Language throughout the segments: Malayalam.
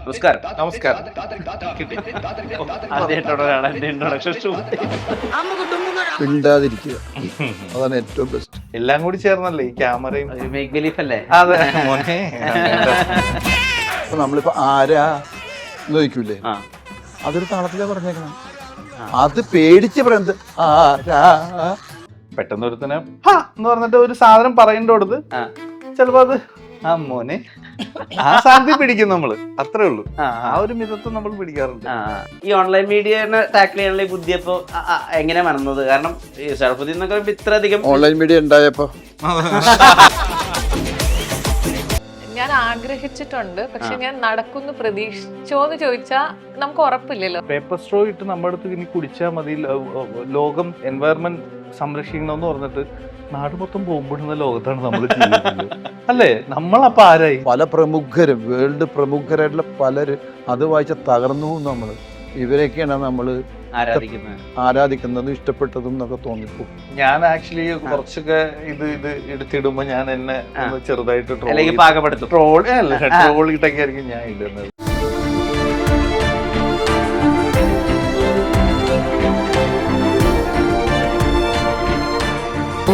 നമസ്കാരം. നമസ്കാരം. കിട്ടി. ആദ്യമായിട്ടാണ് എന്റെ ഇൻട്രൊഡക്ഷൻ മിണ്ടാതിരിക്കുക, അതാണ് ഏറ്റവും ബെസ്റ്റ്. എല്ലാം കൂടി ചേർന്നല്ലേ ഈ ക്യാമറയും. മേക്ക് ബിലീഫ് അല്ലേ? അതെ മോനെ. അപ്പൊ നമ്മളിപ്പോ ആരാ എന്ന് ചോദിക്കൂലേ, ആ, അതൊരു താളത്തിലാ പറഞ്ഞേക്കണം. അത് പേടിച്ച് പറയുന്നത് ആരാ. പെട്ടെന്ന് ഒരുത്തനെ എന്ന് പറഞ്ഞിട്ട് ഒരു സാധനം പറയേണ്ട കൊടുത്ത് ആ, ചിലപ്പോ അത് ആ മോനെ ആ സാധനത്തിൽ പിടിക്കും നമ്മള്, അത്രേ ഉള്ളൂ. ആ, ആ ഒരു മിതത്വം നമ്മൾ പിടിക്കാറുണ്ട്. ആ. ഈ ഓൺലൈൻ മീഡിയനെ ടാക്കിൾ ചെയ്യാനുള്ള ഈ ബുദ്ധി അപ്പൊ എങ്ങനെ വന്നത്? കാരണം ഈ ഷറഫുദ്ദീൻ എന്നൊക്കെ പറയുമ്പോ ഇത്രയധികം ഓൺലൈൻ മീഡിയ ഉണ്ടായപ്പോ ഞാൻ ആഗ്രഹിച്ചിട്ടുണ്ട്, പക്ഷെ ഞാൻ നടക്കുന്നു പ്രതീക്ഷിച്ചോന്ന് ചോദിച്ചാ നമുക്ക് ഉറപ്പില്ലല്ലോ. പേപ്പർ സ്ട്രോ ഇട്ട് നമ്മുടെ അടുത്ത് ഇനി കുടിച്ചാൽ മതി, ലോകം എൻവയറൺമെന്റ് സംരക്ഷിക്കണമെന്ന് പറഞ്ഞിട്ട് നാട് മൊത്തം ബോംബിടുന്ന ലോകത്താണ് നമ്മൾ ജീവിക്കുന്നത്. അല്ലേ? നമ്മളപ്പോ ആരായി? പല പ്രമുഖരും, വേൾഡ് പ്രമുഖരായിട്ടുള്ള പലര് അത് വായിച്ച തകർന്നു നമ്മള്. ഇവരെയൊക്കെയാണ് നമ്മള് ആരാധിക്കുന്നതും ഇഷ്ടപ്പെട്ടതും എന്നൊക്കെ തോന്നിപ്പോ. ഞാൻ ആക്ച്വലി കുറച്ചൊക്കെ ഇത് എടുത്തിടുമ്പോ ഞാൻ എന്നെ ഒന്ന് ചെറുതായിട്ട് പാകപ്പെടുത്തും. ട്രോൾ ഇട്ടൊക്കെ ആയിരിക്കും ഞാൻ ഇടുന്നത്.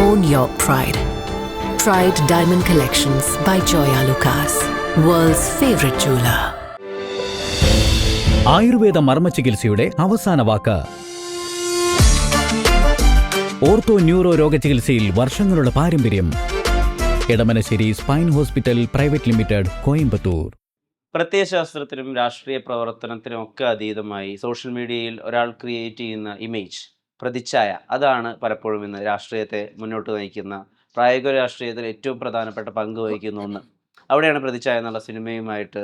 Own your pride. Pride Diamond Collections by Joya Lucas, world's favorite jeweler. Ayurveda മർമ്മചികിത്സയുടെ അവസാന വാക്ക്. ഓർത്തോ ന്യൂറോ രോഗചികിത്സയിൽ വർഷങ്ങളുടെ പാരമ്പര്യം. Edamanassery spine hospital private limited, Coimbatore. പ്രത്യയശാസ്ത്രത്തിനും രാഷ്ട്രീയ പ്രവർത്തനത്തിനും ഒക്കെ അതീതമായി സോഷ്യൽ മീഡിയയിൽ ഒരാൾ ക്രിയേറ്റ് ചെയ്യുന്ന ഇമേജ്, പ്രതിച്ഛായ, അതാണ് പലപ്പോഴും ഇന്ന് രാഷ്ട്രീയത്തെ മുന്നോട്ട് നയിക്കുന്ന, പ്രായോഗിക രാഷ്ട്രീയത്തിൽ ഏറ്റവും പ്രധാനപ്പെട്ട പങ്ക് വഹിക്കുന്ന ഒന്ന്. അവിടെയാണ് പ്രതിച്ഛായ എന്നുള്ള സിനിമയുമായിട്ട്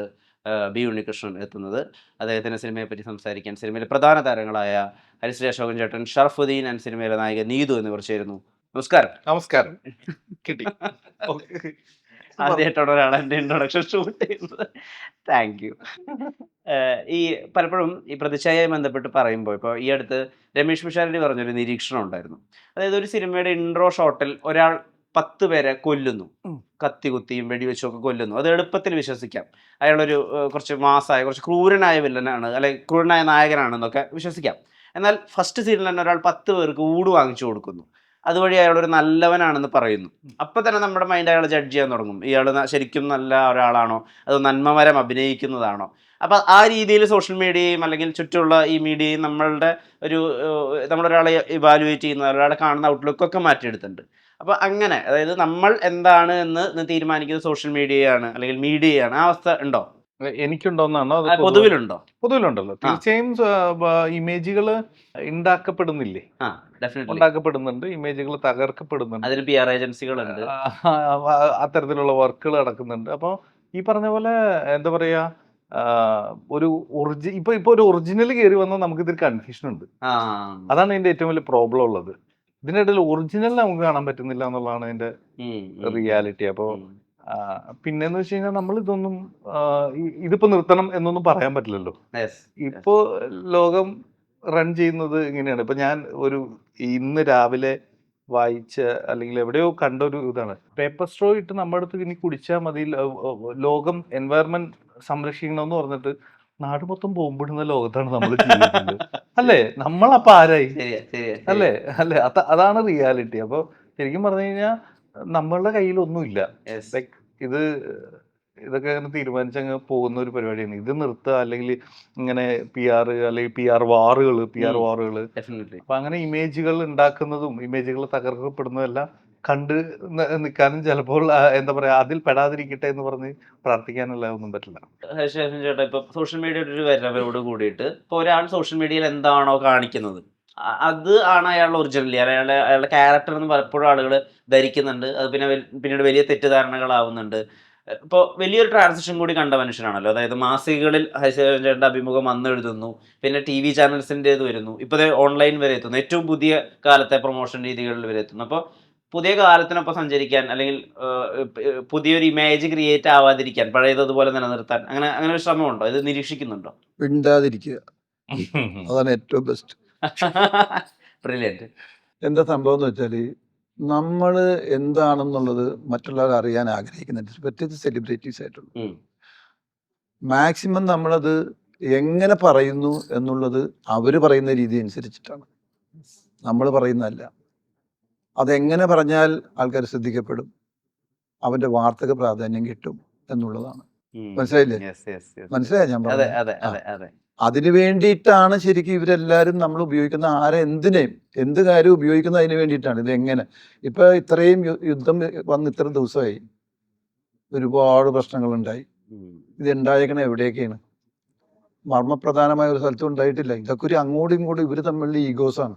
ബി ഉണ്ണികൃഷ്ണൻ എത്തുന്നത്. അദ്ദേഹത്തിൻ്റെ സിനിമയെപ്പറ്റി സംസാരിക്കാൻ സിനിമയിലെ പ്രധാന താരങ്ങളായ ഹരിശ്രീ അശോകൻ ചേട്ടൻ, ഷറഫുദ്ദീൻ ആൻഡ് സിനിമയിലെ നായിക നീതു എന്നിവർ ചേരുന്നു. നമസ്കാരം. നമസ്കാരം. കിട്ടി. ആദ്യമായിട്ടാണ് ഒരാൾ എൻ്റെ ഇൻട്രൊഡക്ഷൻ ഷൂട്ട് ചെയ്യുന്നത്. Thank you. ഈ പലപ്പോഴും ഈ പ്രതിച്ഛായയുമായി ബന്ധപ്പെട്ട് പറയുമ്പോൾ, ഇപ്പോൾ ഈ അടുത്ത് രമേഷ് പിഷാരടി പറഞ്ഞൊരു നിരീക്ഷണം ഉണ്ടായിരുന്നു. അതായത് ഒരു സിനിമയുടെ ഇൻട്രോ ഷോട്ടിൽ ഒരാൾ 10 പേരെ കൊല്ലുന്നു, കത്തി കുത്തിയും വെടിവെച്ചും ഒക്കെ കൊല്ലുന്നു. അത് എളുപ്പത്തിൽ വിശ്വസിക്കാം. അയാളൊരു കുറച്ച് മാസായ, കുറച്ച് ക്രൂരനായ വില്ലനാണ്, അല്ലെങ്കിൽ ക്രൂരനായ നായകനാണെന്നൊക്കെ വിശ്വസിക്കാം. എന്നാൽ ഫസ്റ്റ് സീനിൽ തന്നെ ഒരാൾ 10 പേർക്ക് ഊട് വാങ്ങിച്ചു കൊടുക്കുന്നു, അതുവഴി അയാളൊരു നല്ലവനാണെന്ന് പറയുന്നു. അപ്പം തന്നെ നമ്മുടെ മൈൻഡ് അയാളെ ജഡ്ജ് ചെയ്യാൻ തുടങ്ങും. ഇയാൾ ശരിക്കും നല്ല ഒരാളാണോ, അതോ നന്മമരം അഭിനയിക്കുന്നതാണോ? അപ്പം ആ രീതിയിൽ സോഷ്യൽ മീഡിയയും അല്ലെങ്കിൽ ചുറ്റുമുള്ള ഈ മീഡിയയും നമ്മളൊരാളെ ഇവാലുവേറ്റ് ചെയ്യുന്ന, ഒരാളെ കാണുന്ന ഔട്ട്ലുക്കൊക്കെ മാറ്റിയെടുത്തിട്ടുണ്ട്. അപ്പോൾ അങ്ങനെ, അതായത് നമ്മൾ എന്താണ് എന്ന് തീരുമാനിക്കുന്നത് സോഷ്യൽ മീഡിയയാണ് അല്ലെങ്കിൽ മീഡിയയാണ്. ആ അവസ്ഥ ഉണ്ടോ? എനിക്കുണ്ടോന്നാണോ? പൊതുവിലുണ്ടോ? പൊതുവിലുണ്ടല്ലോ. തീർച്ചയായും ഇമേജുകൾ ഉണ്ടാക്കപ്പെടുന്നില്ലേ? ഉണ്ടാക്കപ്പെടുന്നുണ്ട്, ഇമേജുകൾ തകർക്കപ്പെടുന്നുണ്ട്, അതിന് PR ഏജൻസികളുണ്ട്, അത്തരത്തിലുള്ള വർക്കുകൾ നടക്കുന്നുണ്ട്. അപ്പോൾ ഈ പറഞ്ഞ പോലെ എന്താ പറയാ, ഒരു ഇപ്പൊ ഒരു ഒറിജിനൽ കയറി വന്നാൽ നമുക്ക് ഇതിൽ കൺഫ്യൂഷൻ ഉണ്ട്. അതാണ് ഇതിന്റെ ഏറ്റവും വലിയ പ്രോബ്ലം ഉള്ളത്. ഇതിന്റെ ഇടയിൽ ഒറിജിനൽ നമുക്ക് കാണാൻ പറ്റുന്നില്ല എന്നുള്ളതാണ് ഇതിന്റെ റിയാലിറ്റി. അപ്പോൾ പിന്നെന്ന് വെച്ച് കഴിഞ്ഞാൽ നമ്മൾ ഇതൊന്നും ഇതിപ്പോ നിർത്തണം എന്നൊന്നും പറയാൻ പറ്റില്ലല്ലോ. ഇപ്പോ ലോകം റൺ ചെയ്യുന്നത് ഇങ്ങനെയാണ്. ഇപ്പൊ ഞാൻ ഇന്ന് രാവിലെ വായിച്ച അല്ലെങ്കിൽ എവിടെയോ കണ്ട ഒരു ഇതാണ്, പേപ്പർ സ്ട്രോ ഇട്ട് നമ്മുടെ അടുത്ത് ഇനി കുടിച്ചാൽ മതി, ലോകം എൻവയറൺമെന്റ് സംരക്ഷിക്കണമെന്ന് പറഞ്ഞിട്ട് നാട് മൊത്തം ബോംബിടുന്ന ലോകത്താണ് നമ്മൾ ജീവിക്കുന്നത്. അല്ലേ? നമ്മളപ്പോ ആരായി? അല്ലേ? അതാണ് റിയാലിറ്റി. അപ്പൊ ശരിക്കും പറഞ്ഞു കഴിഞ്ഞാൽ നമ്മളുടെ കയ്യിലൊന്നുമില്ല. ഇതൊക്കെ അങ്ങനെ തീരുമാനിച്ചങ്ങ് പോകുന്ന ഒരു പരിപാടിയാണ്. ഇത് നിർത്തുക, അല്ലെങ്കിൽ ഇങ്ങനെ PR അല്ലെങ്കിൽ PR വാറുകൾ. അപ്പൊ അങ്ങനെ ഇമേജുകൾ ഉണ്ടാക്കുന്നതും ഇമേജുകൾ തകർക്കപ്പെടുന്നതെല്ലാം കണ്ട് നിൽക്കാനും ചിലപ്പോൾ എന്താ പറയാ, അതിൽ പെടാതിരിക്കട്ടെ എന്ന് പറഞ്ഞ് പ്രാർത്ഥിക്കാനല്ല ഒന്നും പറ്റില്ല. ചേട്ടാ, ഇപ്പൊ സോഷ്യൽ മീഡിയയുടെ ഒരു വരവോട് കൂടിയിട്ട് ഇപ്പൊ ഒരാൾ സോഷ്യൽ മീഡിയയിൽ എന്താണോ കാണിക്കുന്നത് അത് ആണ് അയാളുടെ ഒറിജിനലി, അയാളുടെ ക്യാരക്ടർ എന്ന് പലപ്പോഴും ആളുകൾ ധരിക്കുന്നുണ്ട്. അത് പിന്നീട് വലിയ തെറ്റിദ്ധാരണകളാവുന്നുണ്ട്. ഇപ്പോൾ വലിയൊരു ട്രാൻസിഷൻ കൂടി കണ്ട മനുഷ്യനാണല്ലോ. അതായത് മാസികകളിൽ ഹരിശേഖരൻ്റെ അഭിമുഖം വന്നെഴുതുന്നു, പിന്നെ TV ചാനൽസിൻ്റേത് വരുന്നു, ഇപ്പോൾ ഓൺലൈൻ വരെ എത്തുന്നു, ഏറ്റവും പുതിയ കാലത്തെ പ്രൊമോഷൻ രീതികളിൽ വരെ എത്തുന്നു. അപ്പോൾ പുതിയ കാലത്തിനൊപ്പം സഞ്ചരിക്കാൻ, അല്ലെങ്കിൽ പുതിയൊരു ഇമേജ് ക്രിയേറ്റ് ആവാതിരിക്കാൻ, പഴയതുപോലെ നിലനിർത്താൻ അങ്ങനെ ഒരു ശ്രമമുണ്ടോ? ഇത് നിരീക്ഷിക്കുന്നുണ്ടോ? മിണ്ടാതിരിക്കുക, അതാണ് ഏറ്റവും ബെസ്റ്റ്. ബ്രില്യന്റ്. എന്താ സംഭവം എന്ന് വെച്ചാൽ, നമ്മൾ എന്താണെന്നുള്ളത് മറ്റുള്ളവർ അറിയാൻ ആഗ്രഹിക്കുന്നുണ്ട്, പ്രത്യേകിച്ച് സെലിബ്രിറ്റീസ് ആയിട്ടുള്ള. മാക്സിമം നമ്മളത് എങ്ങനെ പറയുന്നു എന്നുള്ളത് അവർ പറയുന്ന രീതി അനുസരിച്ചിട്ടാണ്, നമ്മൾ പറയുന്നതല്ല. അതെങ്ങനെ പറഞ്ഞാൽ ആൾക്കാർ ശ്രദ്ധിക്കപ്പെടും, അവന്റെ വാർത്തക പ്രാധാന്യം കിട്ടും എന്നുള്ളതാണ്. മനസ്സിലായില്ലേ? മനസ്സിലായി ഞാൻ അതെ പറഞ്ഞത്? അതെ ആ. അതെ അതെ. അതിനു വേണ്ടിയിട്ടാണ് ശരിക്കും ഇവരെല്ലാവരും നമ്മൾ ഉപയോഗിക്കുന്ന എന്തിനേയും എന്ത് കാര്യം ഉപയോഗിക്കുന്നത് അതിന് വേണ്ടിയിട്ടാണ്. ഇത് എങ്ങനെ ഇപ്പൊ ഇത്രയും യുദ്ധം വന്ന് ഇത്ര ദിവസമായി, ഒരുപാട് പ്രശ്നങ്ങളുണ്ടായി. ഇത് ഉണ്ടായേക്കണ എവിടെയൊക്കെയാണ്? മർമ്മപ്രധാനമായ ഒരു സ്ഥലത്തും ഉണ്ടായിട്ടില്ല. ഇതൊക്കെ ഒരു അങ്ങോട്ടും ഇങ്ങോട്ടും ഇവർ തമ്മിലുള്ള ഈഗോസാണ്.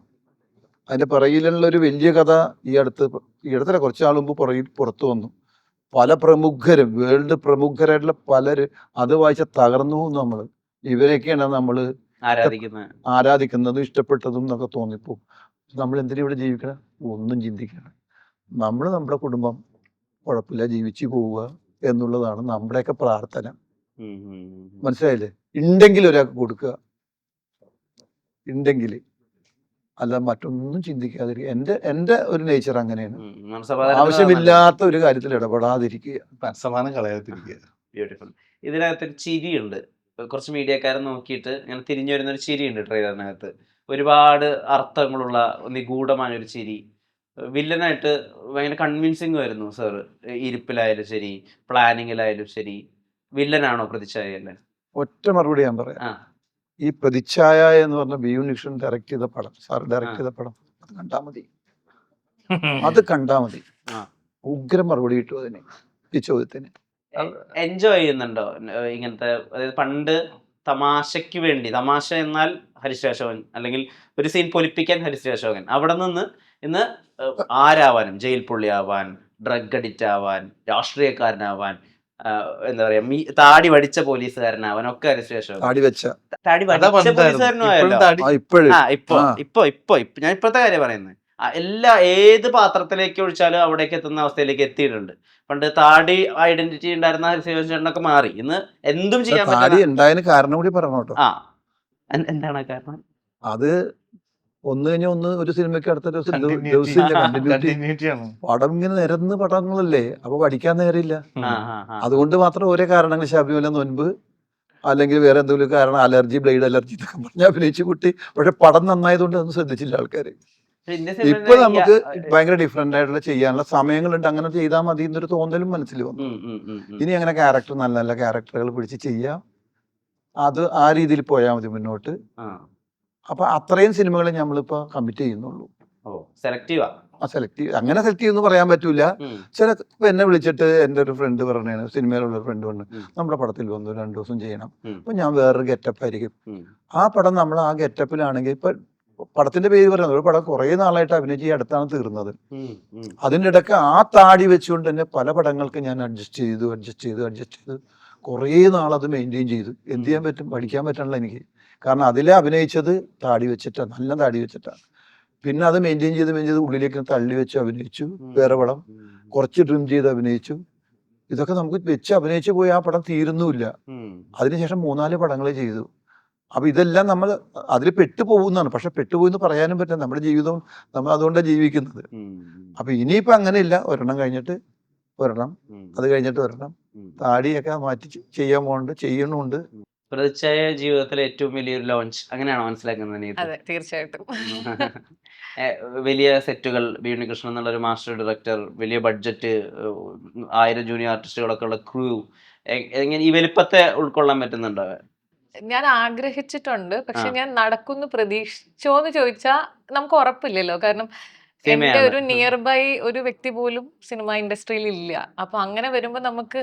അതിന്റെ പിറകിലുള്ള ഒരു വലിയ കഥ ഈ അടുത്തല്ല, കുറച്ച് നാൾ മുമ്പ് പുറത്തു വന്നു. പല പ്രമുഖരും, വേൾഡ് പ്രമുഖരായിട്ടുള്ള പലരും അത് വായിച്ച തകർന്നു. നമ്മൾ ഇവരെയൊക്കെയാണ് നമ്മൾ ആരാധിക്കുന്നതും ഇഷ്ടപ്പെട്ടതും എന്നൊക്കെ തോന്നിപ്പോ. നമ്മൾ എന്തിനാ ഇവിടെ ജീവിക്കണം? ഒന്നും ചിന്തിക്കണം. നമ്മൾ നമ്മുടെ കുടുംബം കുഴപ്പമില്ല ജീവിച്ചു പോവുക എന്നുള്ളതാണ് നമ്മുടെയൊക്കെ പ്രാർത്ഥന. മനസ്സിലായില്ലേ? ഉണ്ടെങ്കിൽ ഒരാൾക്ക് കൊടുക്കുക, ഉണ്ടെങ്കിൽ, അല്ല മറ്റൊന്നും ചിന്തിക്കാതിരിക്കുക. എൻ്റെ ഒരു നേച്ചർ അങ്ങനെയാണ്. ആവശ്യമില്ലാത്ത ഒരു കാര്യത്തിൽ ഇടപെടാതിരിക്കുക, സമാനം കളയാതിരിക്കുക. ബ്യൂട്ടിഫുൾ. ഇതിനകത്തൊരു ചിരിയുണ്ട്. കുറച്ച് മീഡിയക്കാരൻ നോക്കിയിട്ട് ഇങ്ങനെ തിരിഞ്ഞു വരുന്നൊരു ചിരിയുണ്ട് ട്രെയിലറിനകത്ത്. ഒരുപാട് അർത്ഥങ്ങളുള്ള നിഗൂഢമായ ഒരു ചിരി. വില്ലനായിട്ട് ഭയങ്കര കൺവിൻസിങ് വരുന്നു സാറ്. ഇരിപ്പിലായാലും ശരി, പ്ലാനിങ്ങിലായാലും ശരി. വില്ലനാണോ പ്രതിച്ഛായ? ഒറ്റ മറുപടി ഞാൻ പറയാം. ഈ പ്രതിച്ഛായ എന്ന് പറഞ്ഞ ബി ഉണ്ണികൃഷ്ണൻ ഡയറക്ട് ചെയ്ത പടം, സാർ ഡയറക്ട് ചെയ്ത പടം, അത് കണ്ടാ മതി. അത് കണ്ടാ മതി. ഉഗ്രം മറുപടി കിട്ടും അതിന്, ഈ ചോദ്യത്തിന്. എൻജോയ് ചെയ്യുന്നുണ്ടോ ഇങ്ങനത്തെ? അതായത് പണ്ട് തമാശയ്ക്ക് വേണ്ടി, തമാശ എന്നാൽ ഹരിശ്രീ അശോകൻ, അല്ലെങ്കിൽ ഒരു സീൻ പൊലിപ്പിക്കാൻ ഹരിശ്രീ അശോകൻ, അവിടെ നിന്ന് ഇന്ന് ആരാവാനും, ജയിൽ പുള്ളിയാവാൻ, ഡ്രഗ് അഡിക്റ്റ് ആവാൻ, രാഷ്ട്രീയക്കാരനാവാൻ, എന്താ പറയാ, താടി വടിച്ച പോലീസുകാരനാവാൻ ഒക്കെ ഹരിശ്രീ അശോകൻ. താടി വടിച്ച പോലീസുകാരനായല്ലോ. ഇപ്പൊ ഞാൻ ഇപ്പോഴത്തെ കാര്യം പറയുന്നത്. ഏത് പാത്രത്തിലേക്ക് ഒഴിച്ചാലും അവിടേക്ക് എത്തുന്ന അവസ്ഥയിലേക്ക് എത്തിയിട്ടുണ്ട്. പണ്ട് താടി ഐഡന്റിറ്റി ഉണ്ടായിരുന്ന ഹരിശ്രീ ചേട്ടനൊക്കെ മാറി. ഇന്ന് എന്തും ചെയ്യാൻ പറ്റും. കാരണം കൂടി പറഞ്ഞു കേട്ടോ. എന്താണ് കാരണം? അത് ഒന്ന് കഴിഞ്ഞ ഒന്ന് ഒരു സിനിമയ്ക്ക് അടുത്ത ദിവസം പടം ഇങ്ങനെ നിരന്ന് പടങ്ങളല്ലേ, അപ്പൊ പഠിക്കാൻ നേരമില്ല. അതുകൊണ്ട് മാത്രം ഓരോ കാരണങ്ങൾ, ശബരിമല നോൻപ്, അല്ലെങ്കിൽ വേറെ എന്തെങ്കിലും കാരണം, അലർജി, ബ്ലേഡ് അലർജി എന്നൊക്കെ പറഞ്ഞ് അഭിനയിച്ചു കുട്ടി. പക്ഷെ പടം നന്നായതുകൊണ്ട് അതൊന്നും ശ്രദ്ധിച്ചില്ല ആൾക്കാര്. ഇപ്പൊ നമുക്ക് ഭയങ്കര ഡിഫറെന്റ് ആയിട്ടുള്ള ചെയ്യാനുള്ള സമയങ്ങളുണ്ട്. അങ്ങനെ ചെയ്താൽ മതി എന്നൊരു തോന്നലും മനസ്സിൽ വന്നു. ഇനി അങ്ങനെ ക്യാരക്ടർ, നല്ല നല്ല ക്യാരക്ടറുകൾ പിടിച്ച് ചെയ്യാം, അത് ആ രീതിയിൽ പോയാൽ മതി മുന്നോട്ട്. അപ്പൊ അത്രയും സിനിമകളെ നമ്മളിപ്പോ കമ്മിറ്റ് ചെയ്യുന്നുള്ളൂ. സെലക്റ്റീവ് അങ്ങനെ സെലക്ട് ചെയ്യുന്നു പറയാൻ പറ്റൂല. ചില എന്നെ വിളിച്ചിട്ട് എൻ്റെ ഒരു ഫ്രണ്ട് പറഞ്ഞാണ്, സിനിമയിലുള്ള ഫ്രണ്ട് പറഞ്ഞു, നമ്മുടെ പടത്തിൽ വന്നു 2 ദിവസം ചെയ്യണം. അപ്പൊ ഞാൻ വേറൊരു ഗെറ്റപ്പ് ആയിരിക്കും. ആ പടം നമ്മൾ ആ ഗെറ്റപ്പിലാണെങ്കിൽ, ഇപ്പൊ പടത്തിന്റെ പേര് പറയുന്നത്, ഒരു പടം കുറെ നാളായിട്ട് അഭിനയിച്ച് ഈ അടുത്താണ് തീർന്നത്. അതിൻ്റെ ഇടയ്ക്ക് ആ താടി വെച്ചുകൊണ്ട് തന്നെ പല പടങ്ങൾക്ക് ഞാൻ അഡ്ജസ്റ്റ് ചെയ്ത് കുറേ നാളത് മെയിൻറ്റെയിൻ ചെയ്തു. എന്ത് ചെയ്യാൻ പറ്റും? പഠിക്കാൻ പറ്റണല്ലോ എനിക്ക്. കാരണം അതിലെ അഭിനയിച്ചത് താടി വെച്ചിട്ടാണ്, നല്ല താടി വെച്ചിട്ടാണ്. പിന്നെ അത് മെയിൻറ്റെയിൻ ചെയ്ത് ഉള്ളിലേക്ക് തള്ളി വെച്ച് അഭിനയിച്ചു. വേറെ പടം കുറച്ച് ട്രിം ചെയ്ത് അഭിനയിച്ചു. ഇതൊക്കെ നമുക്ക് വെച്ച് അഭിനയിച്ചു പോയി ആ പടം തീരുന്നുമില്ല. അതിനുശേഷം 3-4 പടങ്ങൾ ചെയ്തു. അപ്പൊ ഇതെല്ലാം നമ്മൾ അതിൽ പെട്ടുപോകുന്നതാണ്. പക്ഷെ പെട്ടുപോയിന്ന് പറയാനും പറ്റില്ല. നമ്മുടെ ജീവിതം നമ്മൾ അതുകൊണ്ടാണ് ജീവിക്കുന്നത്. അപ്പൊ ഇനിയിപ്പോ അങ്ങനെയില്ല. ഒരെണ്ണം കഴിഞ്ഞിട്ട് ഒരെണ്ണം, അത് കഴിഞ്ഞിട്ട് ഒരെണ്ണം, താടിയൊക്കെ മാറ്റി ചെയ്യാൻ പോകുന്നുണ്ട്, ചെയ്യണമുണ്ട്. പ്രതിച്ഛായ ജീവിതത്തിലെ ഏറ്റവും വലിയൊരു ലോഞ്ച് അങ്ങനെയാണോ മനസ്സിലാക്കുന്നത്? അതെ, തീർച്ചയായിട്ടും. വലിയ സെറ്റുകൾ, ബി ഉണ്ണികൃഷ്ണൻ എന്നുള്ള ഒരു മാസ്റ്റർ ഡയറക്ടർ, വലിയ ബഡ്ജറ്റ്, 1000 ജൂനിയർ ആർട്ടിസ്റ്റുകളൊക്കെ ഉള്ള ക്രൂ, എങ്ങനെ ഈ വലിപ്പത്തെ ഉൾക്കൊള്ളാൻ പറ്റുന്നുണ്ടോ? ഞാൻ ആഗ്രഹിച്ചിട്ടുണ്ട്, പക്ഷെ ഞാൻ നടക്കുന്നു പ്രതീക്ഷിച്ചോന്ന് ചോദിച്ചാ നമുക്ക് ഉറപ്പില്ലല്ലോ. കാരണം എന്റെ ഒരു നിയർ ബൈ ഒരു വ്യക്തി പോലും സിനിമ ഇൻഡസ്ട്രിയിൽ ഇല്ല. അപ്പൊ അങ്ങനെ വരുമ്പോ നമുക്ക്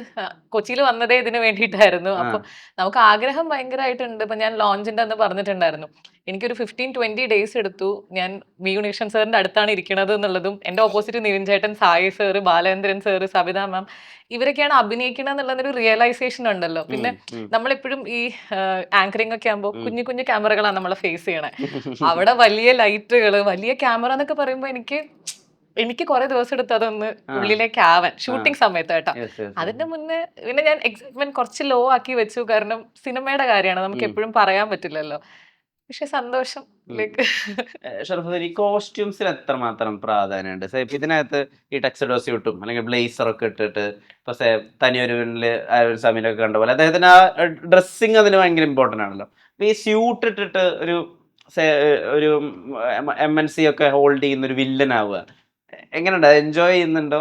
കൊച്ചിയിൽ വന്നതേ ഇതിന് വേണ്ടിയിട്ടായിരുന്നു. അപ്പൊ നമുക്ക് ആഗ്രഹം ഭയങ്കരമായിട്ടുണ്ട്. ഇപ്പൊ ഞാൻ ലോഞ്ചിന്റെ അന്ന് പറഞ്ഞിട്ടുണ്ടായിരുന്നു, എനിക്കൊരു 15-20 ഡേയ്സ് എടുത്തു. ഞാൻ വി ഉണ്ണികൃഷ്ണൻ സാറിന്റെ അടുത്താണ് ഇരിക്കണത് എന്നുള്ളതും, എന്റെ ഓപ്പോസിറ്റ് നിവിൻ ചേട്ടൻ, സായി സാറ്, ബാലേന്ദ്രൻ സാറ്, സവിത മാം, ഇവരൊക്കെയാണ് അഭിനയിക്കണം എന്നുള്ളതൊരു റിയലൈസേഷൻ ഉണ്ടല്ലോ. പിന്നെ നമ്മളെപ്പോഴും ഈ ആങ്കറിംഗ് ഒക്കെ ആകുമ്പോൾ കുഞ്ഞു കുഞ്ഞു ക്യാമറകളാണ് നമ്മളെ ഫേസ് ചെയ്യണേ. അവിടെ വലിയ ലൈറ്റുകള്, വലിയ ക്യാമറ എന്നൊക്കെ പറയുമ്പോൾ എനിക്ക് കുറെ ദിവസം എടുത്ത് അതൊന്ന് ഉള്ളിലേക്ക് ആവാൻ, ഷൂട്ടിംഗ് സമയത്ത് കേട്ടോ. അതിന്റെ മുന്നേ പിന്നെ ഞാൻ എക്സൈറ്റ്മെന്റ് കുറച്ച് ലോ ആക്കി വെച്ചു. കാരണം സിനിമയുടെ കാര്യമാണ്, നമുക്ക് എപ്പോഴും പറയാൻ പറ്റില്ലല്ലോ. പക്ഷെ സന്തോഷം ലൈക്ക് ഷറഫുദ്ദീൻ, ഈ കോസ്റ്റ്യൂംസിന് എത്രമാത്രം പ്രാധാന്യമുണ്ട്? സേ ഇപ്പൊ ഇതിനകത്ത് ഈ ടക്സഡോ സ്യൂട്ടും അല്ലെങ്കിൽ ബ്ലേസറൊക്കെ ഇട്ടിട്ട് ഇപ്പൊ തനിയൊരുവനില് സമീനൊക്കെ കണ്ട പോലെ അദ്ദേഹത്തിന് ആ ഡ്രസ്സിങ് അതിന് ഭയങ്കര ഇമ്പോർട്ടൻ്റ് ആണല്ലോ. അപ്പൊ ഈ സ്യൂട്ട് ഇട്ടിട്ട് ഒരു MNC ഒക്കെ ഹോൾഡ് ചെയ്യുന്ന ഒരു വില്ലൻ ആവുക എങ്ങനെയുണ്ട്? എൻജോയ് ചെയ്യുന്നുണ്ടോ?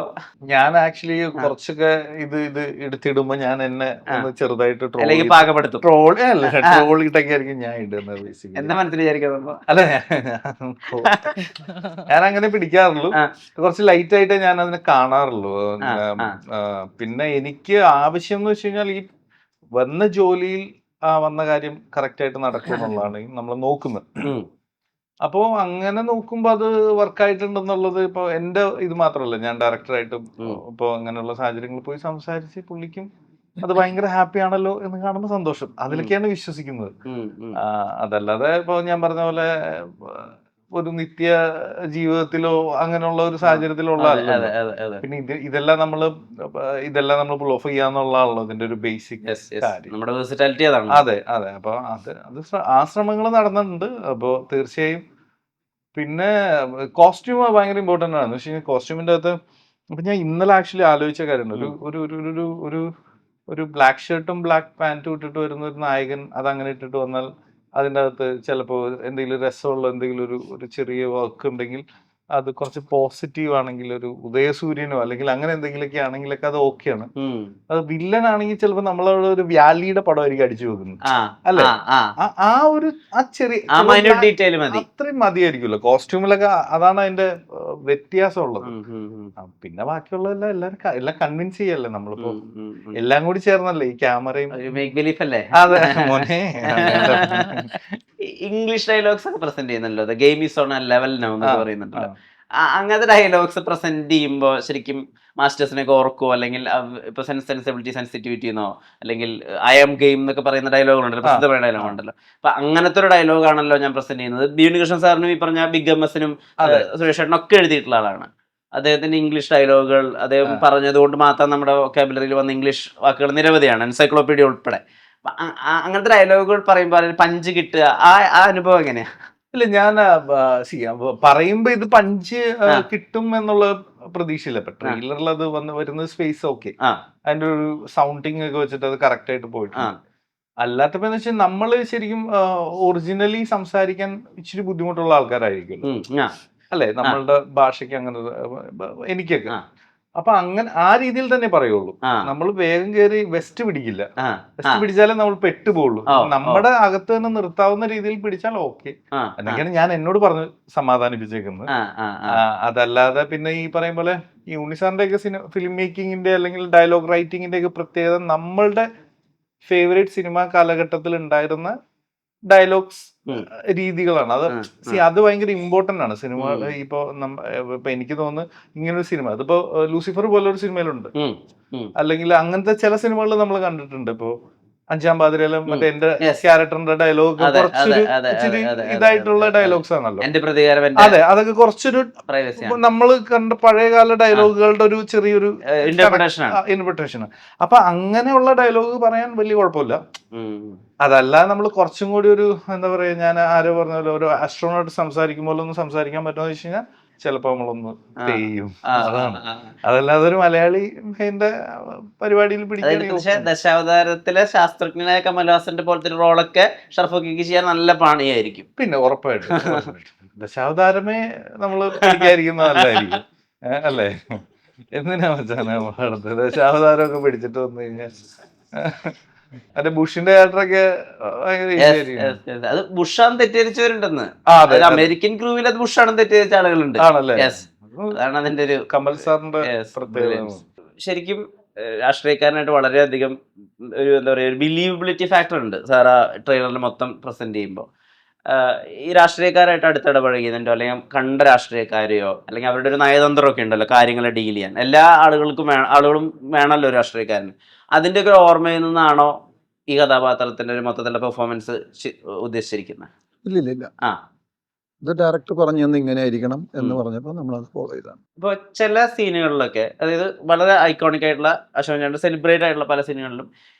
ഞാൻ ആക്ച്വലി കുറച്ചൊക്കെ ഇത് എടുത്തിടുമ്പോ ഞാൻ എന്നെ ഒന്ന് ചെറുതായിട്ട് അല്ലെങ്കിൽ പാകപ്പെടുത്തും? ട്രോളിട്ടൊക്കെ ആയിരിക്കും ഞാൻ ഇടുന്നത് ബേസിക്കലി. എന്താ മനസ്സിൽ വിചാരിക്കുന്നത്? അല്ല ഞാൻ അങ്ങനെ പിടിക്കാറുള്ളൂ. കുറച്ച് ലൈറ്റ് ആയിട്ട് ഞാൻ അതിനെ കാണാറുള്ളൂ. പിന്നെ എനിക്ക് ആവശ്യം എന്ന് വെച്ച് കഴിഞ്ഞാൽ ഈ വന്ന ജോലിയിൽ വന്ന കാര്യം കറക്റ്റ് ആയിട്ട് നടക്കും എന്നുള്ളതാണ് നമ്മൾ നോക്കുന്നത്. അപ്പോ അങ്ങനെ നോക്കുമ്പോ അത് വർക്കായിട്ടുണ്ടെന്നുള്ളത് ഇപ്പൊ എന്റെ ഇത് മാത്രമല്ല, ഞാൻ ഡയറക്ടറായിട്ടും ഇപ്പൊ അങ്ങനെയുള്ള സാഹചര്യങ്ങളിൽ പോയി സംസാരിച്ച് പുള്ളിക്കും അത് ഭയങ്കര ഹാപ്പി ആണല്ലോ എന്ന് കാണുമ്പോൾ സന്തോഷം. അതിലൊക്കെയാണ് വിശ്വസിക്കുന്നത്. അതല്ലാതെ ഇപ്പൊ ഞാൻ പറഞ്ഞ പോലെ ഒരു നിത്യ ജീവിതത്തിലോ അങ്ങനെയുള്ള ഒരു സാഹചര്യത്തിലോ ഉള്ള അല്ല. പിന്നെ ഇതെല്ലാം നമ്മള് ബ്ലോഫ് ചെയ്യാന്നുള്ളതാണല്ലോ ഇതിന്റെ ഒരു ബേസിക് കാര്യം. നമ്മുടെ വെർസറ്റാലിറ്റി അതാണ്. അതെ. അപ്പൊ ആ ശ്രമങ്ങൾ നടന്നിട്ടുണ്ട്. അപ്പൊ തീർച്ചയായും പിന്നെ കോസ്റ്റ്യൂം ഭയങ്കര ഇമ്പോർട്ടന്റ് ആണ്. പക്ഷേ കോസ്റ്റ്യൂമിന്റെ അകത്ത് അപ്പൊ ഞാൻ ഇന്നലെ ആക്ച്വലി ആലോചിച്ച കാര്യമുണ്ട്. ഒരു ബ്ലാക്ക് ഷർട്ടും ബ്ലാക്ക് പാന്റും ഇട്ടിട്ട് വരുന്ന ഒരു നായകൻ അത് അങ്ങനെ ഇട്ടിട്ട് വന്നാൽ അതിൻ്റെ അകത്ത് ചിലപ്പോൾ എന്തെങ്കിലും രസമുള്ള എന്തെങ്കിലും ഒരു ചെറിയ വർക്ക് ഉണ്ടെങ്കിൽ അത് കുറച്ച് പോസിറ്റീവ് ആണെങ്കിൽ, ഒരു ഉദയസൂര്യനോ അല്ലെങ്കിൽ അങ്ങനെ എന്തെങ്കിലുമൊക്കെ ആണെങ്കിലൊക്കെ അത് ഓക്കെയാണ്. അത് വില്ലൻ ആണെങ്കിൽ ചിലപ്പോൾ നമ്മളവിടെ ഒരു വ്യാലിയുടെ പടമായിരിക്കും അടിച്ചു വെക്കുന്നത്, അല്ലെ? ആ ഒരു ചെറിയ അത്രയും മതിയായിരിക്കുമല്ലോ കോസ്റ്റ്യൂമിലൊക്കെ. അതാണ് അതിന്റെ വ്യത്യാസമുള്ളത്. പിന്നെ ബാക്കിയുള്ളതെല്ലാം എല്ലാം കൺവിൻസ് ചെയ്യല്ലേ നമ്മളിപ്പോ. എല്ലാം കൂടി ചേർന്നല്ലേ ഈ ക്യാമറയും. അതെ മോനെ. ഇംഗ്ലീഷ് ഡയലോഗ്സ് ഒക്കെ പ്രസന്റ് ചെയ്യുന്നല്ലോ, game is on a level now എന്നൊക്കെ പറയുന്നുണ്ടല്ലോ. അങ്ങനത്തെ ഡയലോഗ്സ് പ്രസന്റ് ചെയ്യുമ്പോൾ ശരിക്കും മാസ്റ്റേഴ്സിനൊക്കെ ഓർക്കോ? അല്ലെങ്കിൽ ഇപ്പൊ സെൻസിറ്റിവിറ്റി എന്നോ അല്ലെങ്കിൽ ഐ ആം ഗെയിം എന്നൊക്കെ പറയുന്ന ഡയലോഗുണ്ടല്ലോ, പ്രസിദ്ധമായ ഡയലോഗ് ഉണ്ടല്ലോ. അപ്പൊ അങ്ങനത്തെ ഒരു ഡയലോഗ് ആണല്ലോ ഞാൻ പ്രസന്റ് ചെയ്യുന്നത്. ബി ഉണ്ണികൃഷ്ണൻ സാറിനും ഈ പറഞ്ഞ ബിഗ് എംഎസിനും സുരേഷ് ചേട്ടനും ഒക്കെ എഴുതിയിട്ടുള്ള ആളാണ്. അദ്ദേഹത്തിന്റെ ഇംഗ്ലീഷ് ഡയലോഗുകൾ അദ്ദേഹം പറഞ്ഞതുകൊണ്ട് മാത്രം നമ്മുടെ വൊക്കാബുലറിയിൽ വന്ന ഇംഗ്ലീഷ് വാക്കുകൾ നിരവധിയാണ്, എൻസൈക്ലോപീഡിയ ഉൾപ്പെടെ. അങ്ങനത്തെ ഡയലോഗുകൾ പറയുമ്പോൾ പഞ്ച് കിട്ടുക, ആ അനുഭവം എങ്ങനെയാ? ഇല്ല, ഞാൻ പറയുമ്പോ ഇത് പഞ്ച് കിട്ടും എന്നുള്ള പ്രതീക്ഷയില്ല. ഇപ്പൊ ട്രെയിലറിൽ അത് വരുന്ന സ്പേസ് ഓക്കെ, അതിന്റെ ഒരു സൗണ്ടിങ് ഒക്കെ വെച്ചിട്ട് അത് കറക്റ്റ് ആയിട്ട് പോയിട്ടുണ്ട്. അല്ലാത്തപ്പോ എന്ന് വെച്ചാൽ നമ്മള് ശരിക്കും ഒറിജിനലി സംസാരിക്കാൻ ഇച്ചിരി ബുദ്ധിമുട്ടുള്ള ആൾക്കാരായിരിക്കും, അല്ലെ? നമ്മളുടെ ഭാഷയ്ക്ക് അങ്ങനെ എനിക്കൊക്കെ. അപ്പൊ അങ്ങനെ ആ രീതിയിൽ തന്നെ പറയുള്ളൂ. നമ്മൾ വേഗം കയറി വെസ്റ്റ് പിടിക്കില്ല. വെസ്റ്റ് പിടിച്ചാലേ നമ്മൾ പെട്ടുപോകുള്ളൂ. നമ്മുടെ അകത്ത് തന്നെ നിർത്താവുന്ന രീതിയിൽ പിടിച്ചാൽ ഓക്കെ എന്നൊക്കെയാണ് ഞാൻ എന്നോട് പറഞ്ഞ് സമാധാനിപ്പിച്ചേക്കുന്നത്. അതല്ലാതെ പിന്നെ ഈ പറയും പോലെ ഈ ഉണ്ണിസാറിന്റെ ഒക്കെ ഫിലിം മേക്കിങ്ങിന്റെ അല്ലെങ്കിൽ ഡയലോഗ് റൈറ്റിങ്ങിന്റെ ഒക്കെ പ്രത്യേകത നമ്മളുടെ ഫേവറേറ്റ് സിനിമ കാലഘട്ടത്തിൽ ഉണ്ടായിരുന്ന ഡയലോഗ്സ് രീതികളാണ്. അത് ഭയങ്കര ഇമ്പോർട്ടന്റ് ആണ് സിനിമ. ഇപ്പൊ എനിക്ക് തോന്നുന്നു ഇങ്ങനൊരു സിനിമ, അതിപ്പോ ലൂസിഫർ പോലൊരു സിനിമയിലുണ്ട്, അല്ലെങ്കിൽ അങ്ങനത്തെ ചില സിനിമകളിൽ നമ്മൾ കണ്ടിട്ടുണ്ട്. ഇപ്പോ അഞ്ചാം പാതിരയിലും മറ്റേ എന്റെ ക്യാരക്ടറിന്റെ ഡയലോഗ് കുറച്ചൊരു ഇച്ചിരി ഇതായിട്ടുള്ള ഡയലോഗ്സ് ആണല്ലോ. അതെ, അതൊക്കെ കുറച്ചൊരു നമ്മൾ കണ്ട പഴയകാല ഡയലോഗുകളുടെ ഒരു ചെറിയൊരു ഇന്റർപ്രിട്ടേഷൻ. അപ്പൊ അങ്ങനെയുള്ള ഡയലോഗ് പറയാൻ വലിയ കുഴപ്പമില്ല. അതല്ലാതെ നമ്മൾ കുറച്ചും കൂടി ഒരു എന്താ പറയാ, ഞാൻ ആരോ പറഞ്ഞ പോലെ ഒരു ആസ്ട്രോണോട്ട് സംസാരിക്കുമ്പോൾ ഒന്ന് സംസാരിക്കാൻ പറ്റുമെന്ന് വെച്ച് കഴിഞ്ഞാൽ ചിലപ്പോ നമ്മളൊന്ന് ചെയ്യും. അതാണ്. അതല്ലാതെ ഒരു മലയാളി പരിപാടിയിൽ പിടിക്കാൻ. ദശാവതാരത്തിലെ ശാസ്ത്രജ്ഞനായ കമൽഹാസന്റെ പോലത്തെ ഒരു റോളൊക്കെ ഷറഫുദ്ദീൻക്ക് ചെയ്യാൻ നല്ല പണിയായിരിക്കും. പിന്നെ ഉറപ്പായിട്ടും ദശാവതാരമേ നമ്മള് പിടിക്കാതിരിക്കുന്നതല്ലായിരിക്കും, അല്ലേ? എന്തിനാ വെച്ചാണ് അടുത്ത് ദശാവതാരമൊക്കെ പിടിച്ചിട്ട് വന്നു കഴിഞ്ഞാൽ അതെ ബുഷിന്റെ ക്യാരക്ടറൊക്കെ അത് ബുഷാണ് തെറ്റിദ്ധരിച്ചവരുണ്ടെന്ന്. അമേരിക്കൻ ക്രൂവിൽ അത് ബുഷാണെന്ന് തെറ്റിദ്ധരിച്ച ആളുകളുണ്ട്. അതാണ് അതിന്റെ ഒരു കമൽ സാറിന്റെ ശരിക്കും രാഷ്ട്രീയക്കാരനായിട്ട് വളരെയധികം ഒരു എന്താ പറയുക ഒരു ബിലീവബിലിറ്റി ഫാക്ടർ ഉണ്ട് സാർ ആ ട്രെയിലറിൽ മൊത്തം പ്രസന്റ് ചെയ്യുമ്പോൾ. ഈ രാഷ്ട്രീയക്കാരായിട്ട് അടുത്തിടപഴകുന്നുണ്ടോ, അല്ലെങ്കിൽ കണ്ട രാഷ്ട്രീയക്കാരെയോ, അല്ലെങ്കിൽ അവരുടെ ഒരു നയതന്ത്രമൊക്കെ ഉണ്ടല്ലോ കാര്യങ്ങളെ ഡീൽ ചെയ്യാൻ. എല്ലാ ആളുകളും വേണമല്ലോ ഒരു രാഷ്ട്രീയക്കാരന്. അതിൻ്റെ ഒക്കെ ഓർമ്മയിൽ നിന്നാണോ ഈ കഥാപാത്രത്തിന്റെ ഒരു മൊത്തത്തിലുള്ള പെർഫോമൻസ് ഉദ്ദേശിച്ചിരിക്കുന്നത്? ഇല്ല. ഇത് ഡയറക്ടർ പറഞ്ഞു തന്ന് ഇങ്ങനെ ആയിരിക്കണം എന്ന് പറഞ്ഞപ്പോൾ നമ്മളത് ഫോളോ ചെയ്താണ്. ഇപ്പോൾ ചില സീനുകളിലൊക്കെ, അതായത് വളരെ ഐക്കോണിക് ആയിട്ടുള്ള അശോക് ചേട്ടൻ സെലിബ്രേറ്റ് ആയിട്ടുള്ള പല സീനുകളിലും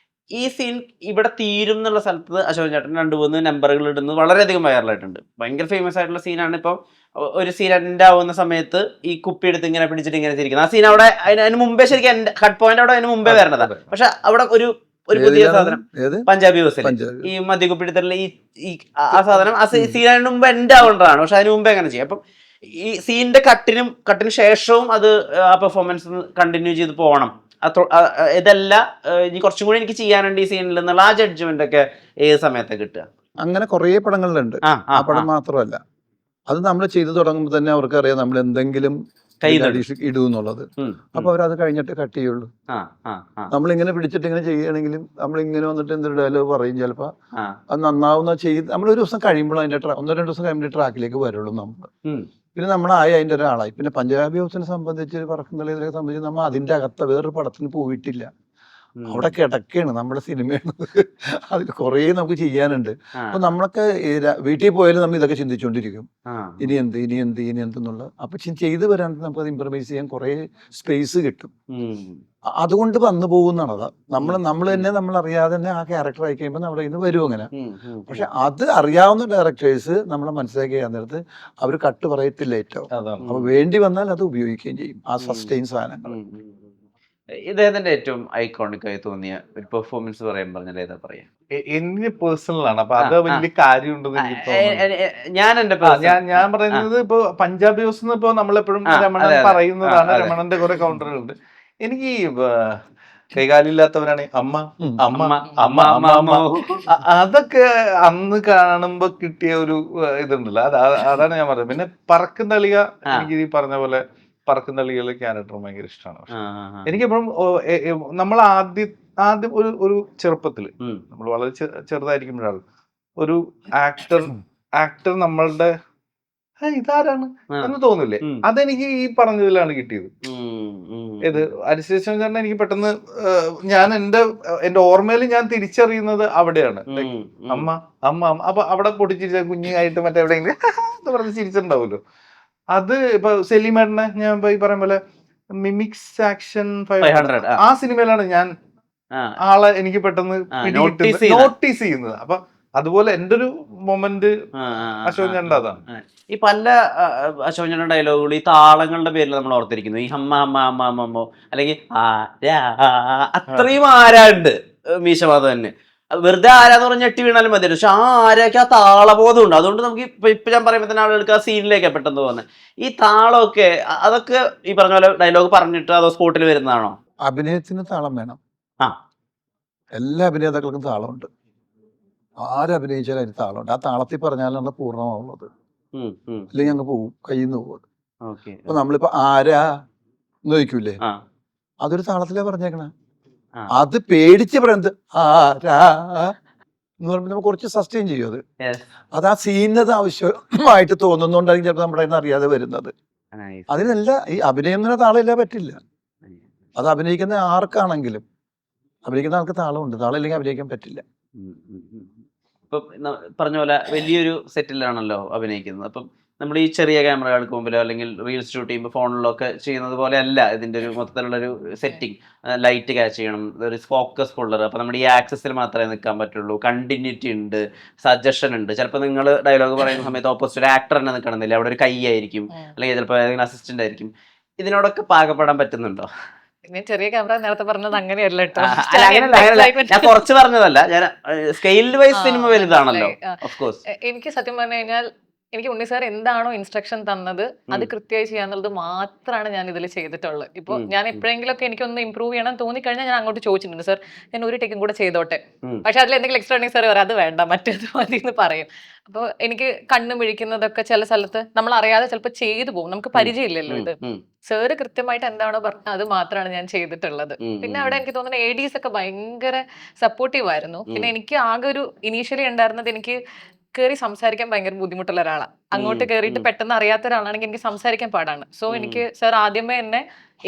ഈ സീൻ ഇവിടെ തീരും എന്നുള്ള സ്ഥലത്ത് അശോകൻ ചേട്ടൻ 2-3 നമ്പറുകൾ ഇടുന്നത് വളരെയധികം വൈറലായിട്ടുണ്ട്. ഭയങ്കര ഫേമസ് ആയിട്ടുള്ള സീനാണ്. ഇപ്പം ഒരു സീൻ എൻഡ് ആവുന്ന സമയത്ത് ഈ കുപ്പി എടുത്ത് ഇങ്ങനെ പിടിച്ചിട്ട് ഇങ്ങനെ തിരിക്കുന്നത്. ആ സീൻ അവിടെ അതിന് മുമ്പേ ശരിക്കും കട്ട് പോയിന്റ് അവിടെ അതിന് മുമ്പേ വരണതാണ്. പക്ഷെ അവിടെ ഒരു പുതിയ സാധനം പഞ്ചാബി ഹൗസിൽ ഈ മദ്യക്കുപ്പി എടുത്തിട്ടുള്ള ഈ ആ സാധനം ആ സീനിന് മുമ്പ് എൻഡ് ആവേണ്ടതാണ്. പക്ഷെ അതിന് മുമ്പേ അങ്ങനെ ചെയ്യും. അപ്പം ഈ സീനിന്റെ കട്ടിന് ശേഷവും അത് ആ പെർഫോമൻസ് കണ്ടിന്യൂ ചെയ്ത് പോകണം. ഇതല്ല ഇനി കുറച്ചും കൂടി എനിക്ക് ചെയ്യാനുണ്ട് ഈ സീനിൽ എന്നുള്ള ആ ജഡ്ജ്മെന്റ് ഒക്കെ ഏത് സമയത്ത് കിട്ടുക? അങ്ങനെ കുറേ പടങ്ങളിലുണ്ട്. ആ പടം മാത്രമല്ല, അത് നമ്മൾ ചെയ്തു തുടങ്ങുമ്പോൾ തന്നെ അവർക്കറിയാം നമ്മൾ എന്തെങ്കിലും ഇടുന്നുള്ളത്. അപ്പൊ അവരത് കഴിഞ്ഞിട്ട് കട്ട് ചെയ്യുള്ളൂ. നമ്മളിങ്ങനെ പിടിച്ചിട്ട് ഇങ്ങനെ ചെയ്യുകയാണെങ്കിലും നമ്മളിങ്ങനെ വന്നിട്ട് എന്തൊരു ഡയലോഗ് പറയും, ചിലപ്പോ അത് നന്നാവുന്ന ചെയ്ത് നമ്മളൊരു ദിവസം കഴിയുമ്പോൾ അതിന്റെ 1-2 ദിവസം കഴിയുമ്പോൾ ട്രാക്കിലേക്ക് വരുള്ളൂ നമ്മൾ. പിന്നെ നമ്മളായി അതിന്റെ ഒരാളായി. പിന്നെ പഞ്ചാബി ഹൗസിനെ സംബന്ധിച്ച്, പറക്കുന്നതിനെ സംബന്ധിച്ച് നമ്മൾ അതിന്റെ അകത്ത് വേറൊരു പടത്തിന് പോയിട്ടില്ല. അവിടെ കിടക്കാണ് നമ്മുടെ സിനിമയാണ്. അതിൽ കുറേ നമുക്ക് ചെയ്യാനുണ്ട്. അപ്പൊ നമ്മളൊക്കെ വീട്ടിൽ പോയാലും നമ്മൾ ഇതൊക്കെ ചിന്തിച്ചുകൊണ്ടിരിക്കും, ഇനി എന്തെന്നുള്ള. അപ്പൊ ചെയ്തു വരാൻ നമുക്ക് അത് ഇംപ്രവൈസ് ചെയ്യാൻ കുറെ സ്പേസ് കിട്ടും. അതുകൊണ്ട് വന്നു പോകുന്നതാണ്. നമ്മൾ തന്നെ നമ്മൾ അറിയാതെ തന്നെ ആ ക്യാരക്ടർ ആയി കഴിയുമ്പോൾ നമ്മുടെ ഇന്ന് വരും അങ്ങനെ. പക്ഷെ അത് അറിയാവുന്ന ഡയറക്ടേഴ്സ് നമ്മളെ മനസ്സിലാക്കി ചെയ്യാൻ നേരത്ത് അവർ കട്ട് പറയത്തില്ല ഏറ്റവും. അപ്പൊ വേണ്ടി വന്നാൽ അത് ഉപയോഗിക്കുകയും ചെയ്യും ആ സസ്റ്റെയിൻ സാധനങ്ങൾ. ഇദ്ദേഹത്തിന്റെ ഏറ്റവും ഐക്കോണിക് ആയി തോന്നിയ ഒരു പെർഫോമൻസ് പറയാൻ പറഞ്ഞാൽ ഏതാ പറയാ? എനിക്ക് പേഴ്സണൽ ആണ്. അപ്പൊ അത് വലിയ കാര്യമുണ്ടെന്ന് എനിക്ക് തോന്നുന്നു. ഞാൻ പറയുന്നത് ഇപ്പൊ പഞ്ചാബി ഹൗസ് ഇപ്പൊ നമ്മളെപ്പോഴും രമണൻ പറയുന്നതാണ്. രമണന്റെ കുറെ കൗണ്ടറുകളുണ്ട്. എനിക്ക് കൈകാലില്ലാത്തവരാണ് അമ്മ അമ്മ അമ്മ അമ്മ അമ്മ അതൊക്കെ അന്ന് കാണുമ്പോ കിട്ടിയ ഒരു ഇതുണ്ടല്ലോ, അതാണ് ഞാൻ പറഞ്ഞത്. പിന്നെ പറക്കുന്നളിക, എനിക്ക് ഈ പറഞ്ഞ പോലെ പറക്കുന്നളികള് ക്യാരക്ടർ ഭയങ്കര ഇഷ്ടമാണ്. എനിക്കെപ്പോഴും നമ്മൾ ആദ്യം ഒരു ചെറുപ്പത്തില് നമ്മൾ വളരെ ചെറുതായിരിക്കുമ്പോഴാണ് ഒരു ആക്ടർ നമ്മളുടെ ഇതാരാണ് എന്ന് തോന്നില്ലേ, അതെനിക്ക് ഈ പറഞ്ഞതിലാണ് കിട്ടിയത്. ഇത് അതിനുശേഷം തന്നെ എനിക്ക് പെട്ടെന്ന് ഞാൻ എന്റെ ഓർമ്മയിൽ ഞാൻ തിരിച്ചറിയുന്നത് അവിടെയാണ്. അമ്മ അമ്മ അമ്മ അപ്പൊ അവിടെ പൊട്ടിച്ചിരിച്ച കുഞ്ഞായിട്ട് മറ്റെവിടെയെങ്കിലും പറഞ്ഞ് ചിരിച്ചിട്ടുണ്ടാവുമല്ലോ. അത് ഇപ്പൊ സെലിമേട്ടനെ ഞാൻ ഈ പറയുന്ന പോലെ മിമിക്സ് ആക്ഷൻ 500 ആ സിനിമയിലാണ് ഞാൻ ആളെ എനിക്ക് പെട്ടെന്ന് നോട്ടീസ് ചെയ്യുന്നത്. അപ്പൊ അതുപോലെ എന്റെ ഒരു മൊമെന്റ് അശോകൻ ചേട്ടൻ്റെ അതാണ്. ഈ പല അശോകൻ ചേട്ടൻ ഡയലോഗുകൾ ഈ താളങ്ങളുടെ പേരിൽ നമ്മൾ ഓർത്തിരിക്കുന്നു. ഈ ഹമ്മ അമ്മ അമ്മ അമ്മമ്മോ അല്ലെങ്കിൽ അത്രയും ആരാണ്ട് മീശമാധവൻ തന്നെ. വെറുതെ ആരാന്ന് പറഞ്ഞ് ഞെട്ടി വീണാലും മതി. പക്ഷെ ആ ആരൊക്കെ ആ താളബോധം ഉണ്ട്. അതുകൊണ്ട് നമുക്ക് ഇപ്പൊ ഞാൻ പറയുമ്പോൾ തന്നെ ആളുകൾക്ക് ആ സീനിലേക്കാണ് പെട്ടെന്ന് പോകുന്നത്. ഈ താളമൊക്കെ അതൊക്കെ ഈ പറഞ്ഞ പോലെ ഡയലോഗ് പറഞ്ഞിട്ട് അതോ സ്പോട്ടിൽ വരുന്നതാണോ? അഭിനയത്തിന് താളം വേണം. എല്ലാ അഭിനേതാക്കൾക്കും താളമുണ്ട്. ആരഭിനയിച്ചാലും അതിന് താളമുണ്ട്. ആ താളത്തിൽ പറഞ്ഞാലാണ് പൂർണ്ണമാവുള്ളത്. അല്ലെങ്കിൽ അങ്ങ് പോവും, കയ്യിൽ നിന്ന് പോകും. അപ്പൊ നമ്മളിപ്പോ ആരാ എന്ന് ചോദിക്കൂലേ, അതൊരു താളത്തിലാ പറഞ്ഞേക്കണേ. അത് പേടിച്ച് പറയുന്നത് ആരാ എന്ന് പറയുമ്പോൾ നമുക്ക് കുറച്ച് സസ്റ്റെയിൻ ചെയ്യും. അത് ആ സീനത് ആവശ്യമായിട്ട് തോന്നുന്നോണ്ടായിരിക്കും ചിലപ്പോൾ നമ്മുടെ കയ്യിൽ അറിയാതെ വരുന്നത്. അതിനല്ല ഈ അഭിനയം തന്നെ താളമില്ല പറ്റില്ല. അത് അഭിനയിക്കുന്ന ആർക്കാണെങ്കിലും അഭിനയിക്കുന്ന ആൾക്ക് താളമുണ്ട്. താളം ഇല്ലെങ്കിൽ അഭിനയിക്കാൻ പറ്റില്ല. ഇപ്പം പറഞ്ഞ പോലെ വലിയൊരു സെറ്റിലാണല്ലോ അഭിനയിക്കുന്നത്. അപ്പം നമ്മൾ ഈ ചെറിയ ക്യാമറകൾക്ക് മുമ്പിലോ അല്ലെങ്കിൽ റീൽസ് ഷൂട്ട് ചെയ്യുമ്പോൾ ഫോണിലോ ഒക്കെ ചെയ്യുന്നത് പോലെ അല്ല ഇതിൻ്റെ ഒരു മൊത്തത്തിലുള്ളൊരു സെറ്റിംഗ്. ലൈറ്റ് ക്യാച്ച് ചെയ്യണം, ഒരു ഫോക്കസ് ഫുള്ളർ. അപ്പോൾ നമ്മുടെ ഈ ആക്സസിൽ മാത്രമേ നിൽക്കാൻ പറ്റുള്ളൂ. കണ്ടിന്യൂറ്റി ഉണ്ട്, സജഷൻ ഉണ്ട്. ചിലപ്പോൾ നിങ്ങൾ ഡയലോഗ് പറയുന്ന സമയത്ത് ഓപ്പോസിറ്റ് ഒരു ആക്ടർ തന്നെ നിൽക്കണമെന്നില്ല, അവിടെ ഒരു കൈ ആയിരിക്കും, അല്ലെങ്കിൽ ചിലപ്പോൾ ഏതെങ്കിലും അസിസ്റ്റന്റ് ആയിരിക്കും. ഇതിനോടൊക്കെ പാകപ്പെടാൻ പറ്റുന്നുണ്ടോ? ചെറിയ ക്യാമറ നേരത്തെ പറഞ്ഞത് അങ്ങനെയല്ല കേട്ടോ. ഞാൻ കുറച്ച് പറഞ്ഞതല്ല, ഞാൻ സ്കെയിൽ വൈസ് സിനിമ വലുതാണല്ലോ. എനിക്ക് സത്യം പറഞ്ഞു കഴിഞ്ഞാൽ എനിക്ക് ഉണ്ണി സാർ എന്താണോ ഇൻസ്ട്രക്ഷൻ തന്നത് അത് കൃത്യമായി ചെയ്യാന്നുള്ളത് മാത്രമാണ് ഞാൻ ഇതിൽ ചെയ്തിട്ടുള്ളത്. ഇപ്പോൾ ഞാൻ എപ്പോഴെങ്കിലും ഒക്കെ എനിക്കൊന്ന് ഇമ്പ്രൂവ് ചെയ്യണം തോന്നിക്കഴിഞ്ഞാൽ ഞാൻ അങ്ങോട്ട് ചോദിച്ചിട്ടുണ്ട്, സാർ ഞാൻ ഒരു ടേക്കും കൂടെ ചെയ്തോട്ടെ, പക്ഷെ അതിൽ എന്തെങ്കിലും എക്സ്ട്രാ ഉണ്ടെങ്കിൽ സാർ പറയാം അത് വേണ്ട മറ്റേത് മതി എന്ന് പറയും. അപ്പോൾ എനിക്ക് കണ്ണ് മിഴിക്കുന്നതൊക്കെ ചില സ്ഥലത്ത് നമ്മൾ അറിയാതെ ചിലപ്പോൾ ചെയ്തു പോകും, നമുക്ക് പരിചയമില്ലല്ലോ ഇത്. സാറ് കൃത്യമായിട്ട് എന്താണോ പറഞ്ഞത് അത് മാത്രമാണ് ഞാൻ ചെയ്തിട്ടുള്ളത്. പിന്നെ അവിടെ എനിക്ക് തോന്നുന്നത് ADs ഒക്കെ ഭയങ്കര സപ്പോർട്ടീവ് ആയിരുന്നു. പിന്നെ എനിക്ക് ആകെ ഒരു ഇനീഷ്യലി ഉണ്ടായിരുന്നത് എനിക്ക് കയറി സംസാരിക്കാൻ ഭയങ്കര ബുദ്ധിമുട്ടുള്ള ഒരാളാണ്. അങ്ങോട്ട് കയറിയിട്ട് പെട്ടെന്ന് അറിയാത്ത ഒരാളാണെങ്കിൽ എനിക്ക് സംസാരിക്കാൻ പാടാണ്. സോ എനിക്ക് സാർ ആദ്യമേ എന്നെ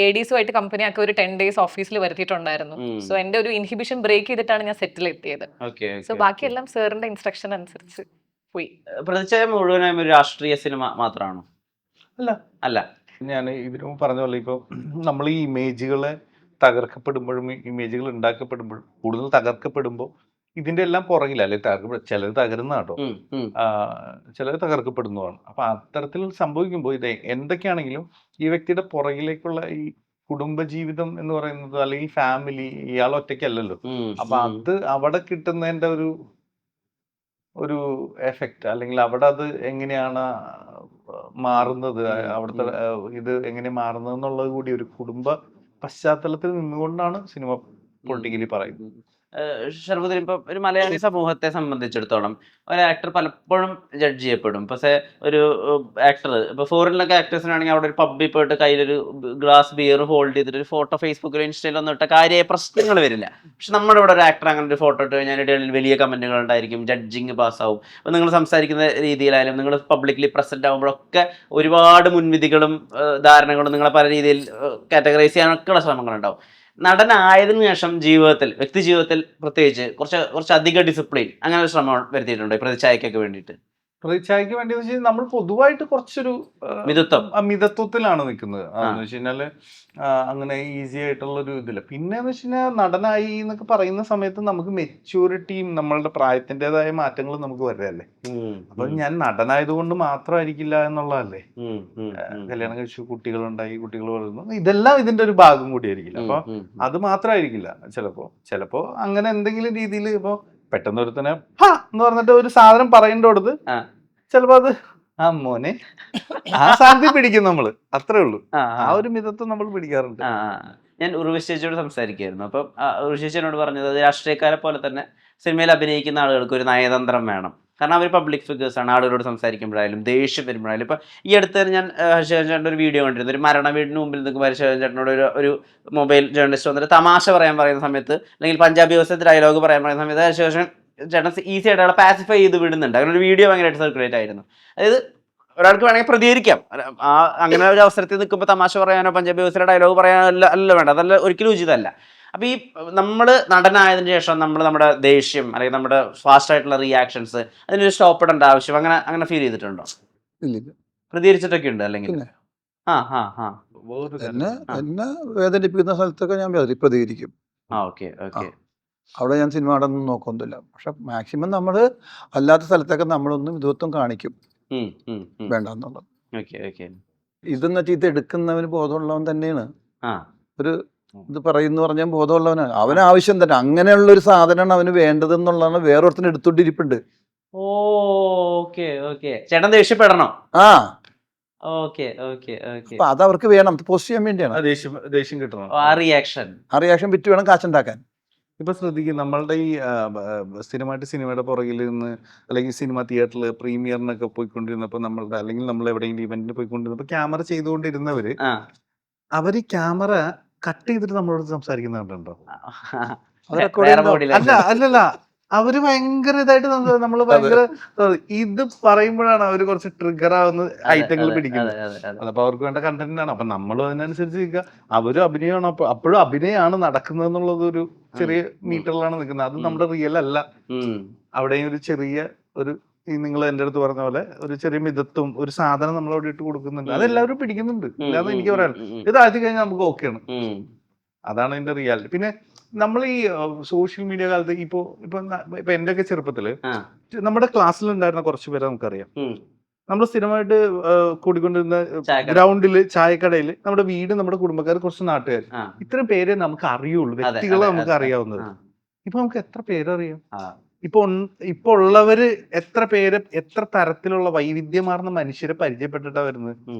ADസുമായിട്ട് കമ്പനി ആക്കി ഒരു 10 days ഓഫീസിൽ വരുത്തിയിട്ടുണ്ടായിരുന്നു. സോ എന്റെ ഒരു ഇൻഹിബിഷൻ ബ്രേക്ക് ചെയ്തിട്ടാണ് ഞാൻ സെറ്റിൽ എത്തിയത്. സോ ബാക്കിയെല്ലാം സാറിന്റെ ഇൻസ്ട്രക്ഷൻ അനുസരിച്ച് പോയി. പ്രതിച്ഛായ മുഴുവനായും ഒരു രാഷ്ട്രീയ സിനിമ മാത്രമാണോ? അല്ല. ഞാൻ ഇതിനു പറഞ്ഞ പോലെ ഇപ്പൊ നമ്മൾ ഈ ഇമേജുകളെ തകർക്കപ്പെടുമ്പോഴും ഇമേജുകൾ ഉണ്ടാക്കപ്പെടുമ്പോഴും കൂടുതൽ തകർക്കപ്പെടുമ്പോൾ ഇതിന്റെ എല്ലാം പുറകില്ല, അല്ലെങ്കിൽ ചിലത് തകരുന്ന കേട്ടോ, ചിലത് തകർക്കപ്പെടുന്നതാണ്. അപ്പൊ അത്തരത്തിൽ സംഭവിക്കുമ്പോൾ ഇത് എന്തൊക്കെയാണെങ്കിലും ഈ വ്യക്തിയുടെ പുറകിലേക്കുള്ള ഈ കുടുംബജീവിതം എന്ന് പറയുന്നത്, അല്ലെങ്കിൽ ഫാമിലി, ഇയാൾ ഒറ്റയ്ക്കല്ലല്ലോ. അപ്പൊ അത് അവിടെ കിട്ടുന്നതിന്റെ ഒരു എഫക്റ്റ്, അല്ലെങ്കിൽ അവിടെ അത് എങ്ങനെയാണ് മാറുന്നത്, അവിടുത്തെ ഇത് എങ്ങനെ മാറുന്നത് എന്നുള്ളത് കൂടി ഒരു കുടുംബ പശ്ചാത്തലത്തിൽ നിന്നുകൊണ്ടാണ് സിനിമ പൊളിറ്റിക്കലി പറയുന്നത്. ഷർഫുദ്ദീൻ, ഇപ്പൊ ഒരു മലയാളി സമൂഹത്തെ സംബന്ധിച്ചിടത്തോളം ഒരു ആക്ടർ പലപ്പോഴും ജഡ്ജ് ചെയ്യപ്പെടും. പക്ഷേ ഒരു ആക്ടർ ഇപ്പൊ ഫോറിനിലൊക്കെ ആക്ടേഴ്സിനാണെങ്കിൽ അവിടെ ഒരു പബ്ബിൽ പോയിട്ട് കയ്യിലൊരു ഗ്ലാസ് ബിയർ ഹോൾഡ് ചെയ്തിട്ട് ഒരു ഫോട്ടോ ഫേസ്ബുക്കിലോ ഇൻസ്റ്റയിലോ ഒന്നും ഇട്ട കാര്യമായ പ്രശ്നങ്ങൾ വരില്ല. പക്ഷെ നമ്മുടെ ഇവിടെ ഒരു ആക്ടർ അങ്ങനെ ഒരു ഫോട്ടോ ഇട്ട് കഴിഞ്ഞാൽ ഇടയിൽ വലിയ കമന്റുകൾ ഉണ്ടായിരിക്കും, ജഡ്ജിങ് പാസ്സാവും. അപ്പൊ നിങ്ങൾ സംസാരിക്കുന്ന രീതിയിലായാലും നിങ്ങൾ പബ്ലിക്കലി പ്രസന്റ് ആകുമ്പോഴൊക്കെ ഒരുപാട് മുൻവിധികളും ധാരണകളും നിങ്ങളെ പല രീതിയിൽ കാറ്റഗറൈസ് ചെയ്യാനൊക്കെയുള്ള ശ്രമങ്ങളുണ്ടാവും. നടനായതിനു ശേഷം വ്യക്തി ജീവിതത്തിൽ പ്രത്യേകിച്ച് കുറച്ചധികം ഡിസിപ്ലിൻ അങ്ങനെ ഒരു ശ്രമം വരുത്തിയിട്ടുണ്ടോ ഈ പ്രതിച്ഛായക്കൊക്കെ വേണ്ടിയിട്ട്? പ്രതിച്ഛായക്ക് വേണ്ടി നമ്മൾ പൊതുവായിട്ട് കുറച്ചൊരു മിതത്വത്തിലാണ് നിൽക്കുന്നത്. എന്ന് വെച്ച് കഴിഞ്ഞാല് അങ്ങനെ ഈസി ആയിട്ടുള്ള ഒരു ഇതില്ല. പിന്നെ എന്ന് വെച്ച് കഴിഞ്ഞാൽ നടനായി എന്നൊക്കെ പറയുന്ന സമയത്ത് നമുക്ക് മെച്യൂരിറ്റിയും നമ്മളുടെ പ്രായത്തിൻ്റെതായ മാറ്റങ്ങളും നമുക്ക് വരല്ലേ. അപ്പൊ ഞാൻ നടനായതുകൊണ്ട് മാത്രമായിരിക്കില്ല എന്നുള്ളതല്ലേ. കല്യാണം കഴിച്ചു, കുട്ടികളുണ്ടായി, കുട്ടികൾ വളർന്നു, ഇതെല്ലാം ഇതിന്റെ ഒരു ഭാഗം കൂടിയായിരിക്കില്ല. അപ്പൊ അത് മാത്രമായിരിക്കില്ല. ചിലപ്പോ അങ്ങനെ എന്തെങ്കിലും രീതിയിൽ ഇപ്പൊ പെട്ടെന്ന് ഒരുത്തനെ എന്ന് പറഞ്ഞിട്ട് ഒരു സാധനം പറയേണ്ടടുത്ത് ചിലപ്പോ അത് മോനെ ആ സാധനത്തിൽ പിടിക്കും നമ്മള്, അത്രേ ഉള്ളൂ. ആ ഒരു മിതത്വം നമ്മൾ പിടിക്കാറുണ്ട്. ഞാൻ ഉർവശി ചേച്ചിയോട് സംസാരിക്കുകയായിരുന്നു. അപ്പം ഉർവശി ചേച്ചിയോട് പറഞ്ഞത് രാഷ്ട്രീയക്കാരെ പോലെ തന്നെ സിനിമയിൽ അഭിനയിക്കുന്ന ആളുകൾക്ക് ഒരു നയതന്ത്രം വേണം. കാരണം അവർ പബ്ലിക് ഫിഗേഴ്സ് ആണ്. ആളുകളോട് സംസാരിക്കുമ്പോഴായാലും ദേഷ്യം വരുമ്പോഴായാലും. ഇപ്പം ഈ അടുത്ത് ഞാൻ ഹർഷേൻ ചേട്ടൻ്റെ ഒരു വീഡിയോ കണ്ടിരുന്നു. ഒരു മരണ വീടിന് മുമ്പിൽ നിൽക്കുമ്പോൾ ഹർഷേൻ ചേട്ടനോട് ഒരു മൊബൈൽ ജേർണലിസ്റ്റ് വന്നിട്ട് തമാശ പറയുന്ന സമയത്ത്, അല്ലെങ്കിൽ പഞ്ചാബി ദിവസത്തെ ഡയലോഗ് പറയുന്ന സമയത്ത് ഹർഷേൻ ചേട്ടൻ ഈസി ആയിട്ട് അയാളെ പാസിഫൈ ചെയ്ത് വിടുന്നുണ്ട്. അങ്ങനെ ഒരു വീഡിയോ ഭയങ്കരമായിട്ട് സർക്കുലേറ്റ് ആയിരുന്നു. അതായത് ഒരാൾക്ക് വേണമെങ്കിൽ പ്രതികരിക്കാം, അങ്ങനെ ഒരു അവസരത്തിൽ നിൽക്കുമ്പോൾ തമാശ പറയാനോ പഞ്ചാബി ദിവസത്തെ ഡയലോഗ് പറയാനോ അല്ല വേണ്ട, അതല്ല ഒരിക്കലും ഉചിതമല്ല. അപ്പൊ ഈ നമ്മൾ നടനായതിനു ശേഷം നമ്മുടെ ദേഷ്യം അല്ലെങ്കിൽ നമ്മുടെ ഫാസ്റ്റ് ആയിട്ടുള്ള റിയാക്ഷൻസ് അതിനൊരു സ്റ്റോപ്പ് ഇടേണ്ട ആവശ്യം അങ്ങനെ ഫീൽ ചെയ്തിട്ടുണ്ടോ? പ്രതികരിച്ചിട്ടൊക്കെ ഉണ്ട് അല്ലെങ്കിൽ? എന്നെ വേദനിപ്പിക്കുന്ന സ്ഥലത്തൊക്കെ ഞാൻ പ്രതികരിക്കും. അവിടെ ഞാൻ സിനിമ നടന്നും നോക്കൊന്നുമില്ല. പക്ഷെ മാക്സിമം നമ്മൾ അല്ലാത്ത സ്ഥലത്തൊക്കെ നമ്മളൊന്നും മിതത്വം കാണിക്കും, വേണ്ടെന്നുള്ളത്. ഇതെന്ന് വെച്ചാൽ ഇത് എടുക്കുന്നവന് ബോധമുള്ളവൻ തന്നെയാണ്. ഒരു ഇത് പറയുന്നു പറഞ്ഞാൽ ബോധമുള്ളവനാണ്. അവന് ആവശ്യം തന്നെ അങ്ങനെയുള്ള ഒരു സാധനമാണ് അവന് വേണ്ടതെന്നുള്ളതാണ്. വേറൊരുത്തിന് എടുത്തോണ്ടിരിപ്പുണ്ട്. ചേട്ടൻ ദേഷ്യപ്പെടണോ? അപ്പൊ അതവർക്ക് വേണം, പോസ്റ്റ് ചെയ്യാൻ വേണ്ടിയാണ്. ദേഷ്യം കിട്ടണം, ആ റിയാക്ഷൻ വിറ്റ് വേണം കാശുണ്ടാക്കാൻ. ഇപ്പൊ ശ്രദ്ധിക്കും, നമ്മളുടെ ഈ സിനിമയുടെ പുറകിൽ നിന്ന്, അല്ലെങ്കിൽ സിനിമ തിയേറ്ററിൽ പ്രീമിയറിനൊക്കെ പോയിക്കൊണ്ടിരുന്നപ്പോ അല്ലെങ്കിൽ നമ്മൾ എവിടെയെങ്കിലും ഇവന്റിന് പോയിക്കൊണ്ടിരുന്നപ്പോ ക്യാമറ ചെയ്തുകൊണ്ടിരുന്നവര് അവര് ക്യാമറ കട്ട് ചെയ്തിട്ട് നമ്മളോട് സംസാരിക്കുന്ന കണ്ടുണ്ടോ? അല്ലല്ല, അവര് ഭയങ്കര ഇതായിട്ട് നമ്മള് ഭയങ്കര ഇത് പറയുമ്പോഴാണ് അവര് കുറച്ച് ട്രിഗർ ആവുന്ന ഐറ്റങ്ങൾ പിടിക്കുന്നത്. അതപ്പോ അവർക്ക് വേണ്ട കണ്ടന്റ് ആണ്. അപ്പൊ നമ്മളും അതിനനുസരിച്ച് നിൽക്കുക. അവരും അഭിനയമാണ്, അപ്പോഴും അഭിനയമാണ് നടക്കുന്നത് എന്നുള്ളത് ഒരു ചെറിയ മീറ്ററിലാണ് നിൽക്കുന്നത്. അത് നമ്മുടെ റിയൽ അല്ല. അവിടെയും ഒരു ചെറിയ നിങ്ങൾ എന്റെ അടുത്ത് പറഞ്ഞ പോലെ ഒരു ചെറിയ മിതത്വം, ഒരു സാധനം നമ്മൾ അവിടെ ഇട്ട് കൊടുക്കുന്നുണ്ട്. അതെല്ലാവരും പിടിക്കുന്നുണ്ട്. ഇല്ലാതെ എനിക്ക് പറയാൻ ഇത് ആദ്യം കഴിഞ്ഞാൽ നമുക്ക് ഓക്കെയാണ്. അതാണ് അതിന്റെ റിയാലിറ്റി. പിന്നെ നമ്മൾ ഈ സോഷ്യൽ മീഡിയ കാലത്ത് ഇപ്പൊ എന്റെ ഒക്കെ ചെറുപ്പത്തില് നമ്മുടെ ക്ലാസ്സിലുണ്ടായിരുന്ന കുറച്ച് പേരെ നമുക്കറിയാം. നമ്മൾ സ്ഥിരമായിട്ട് കൂടിക്കൊണ്ടിരുന്ന ഗ്രൗണ്ടില്, ചായക്കടയില്, നമ്മുടെ വീട്, നമ്മുടെ കുടുംബക്കാർ, കുറച്ച് നാട്ടുകാർ, ഇത്രയും പേരെ നമുക്ക് അറിയുള്ളൂ, വ്യക്തികളെ നമുക്ക് അറിയാവുന്നത്. ഇപ്പൊ നമുക്ക് എത്ര പേരറിയാം? ഇപ്പൊ ഉള്ളവര് എത്ര തരത്തിലുള്ള വൈവിധ്യമാർന്ന മനുഷ്യരെ പരിചയപ്പെട്ടിട്ടാ വരുന്നത്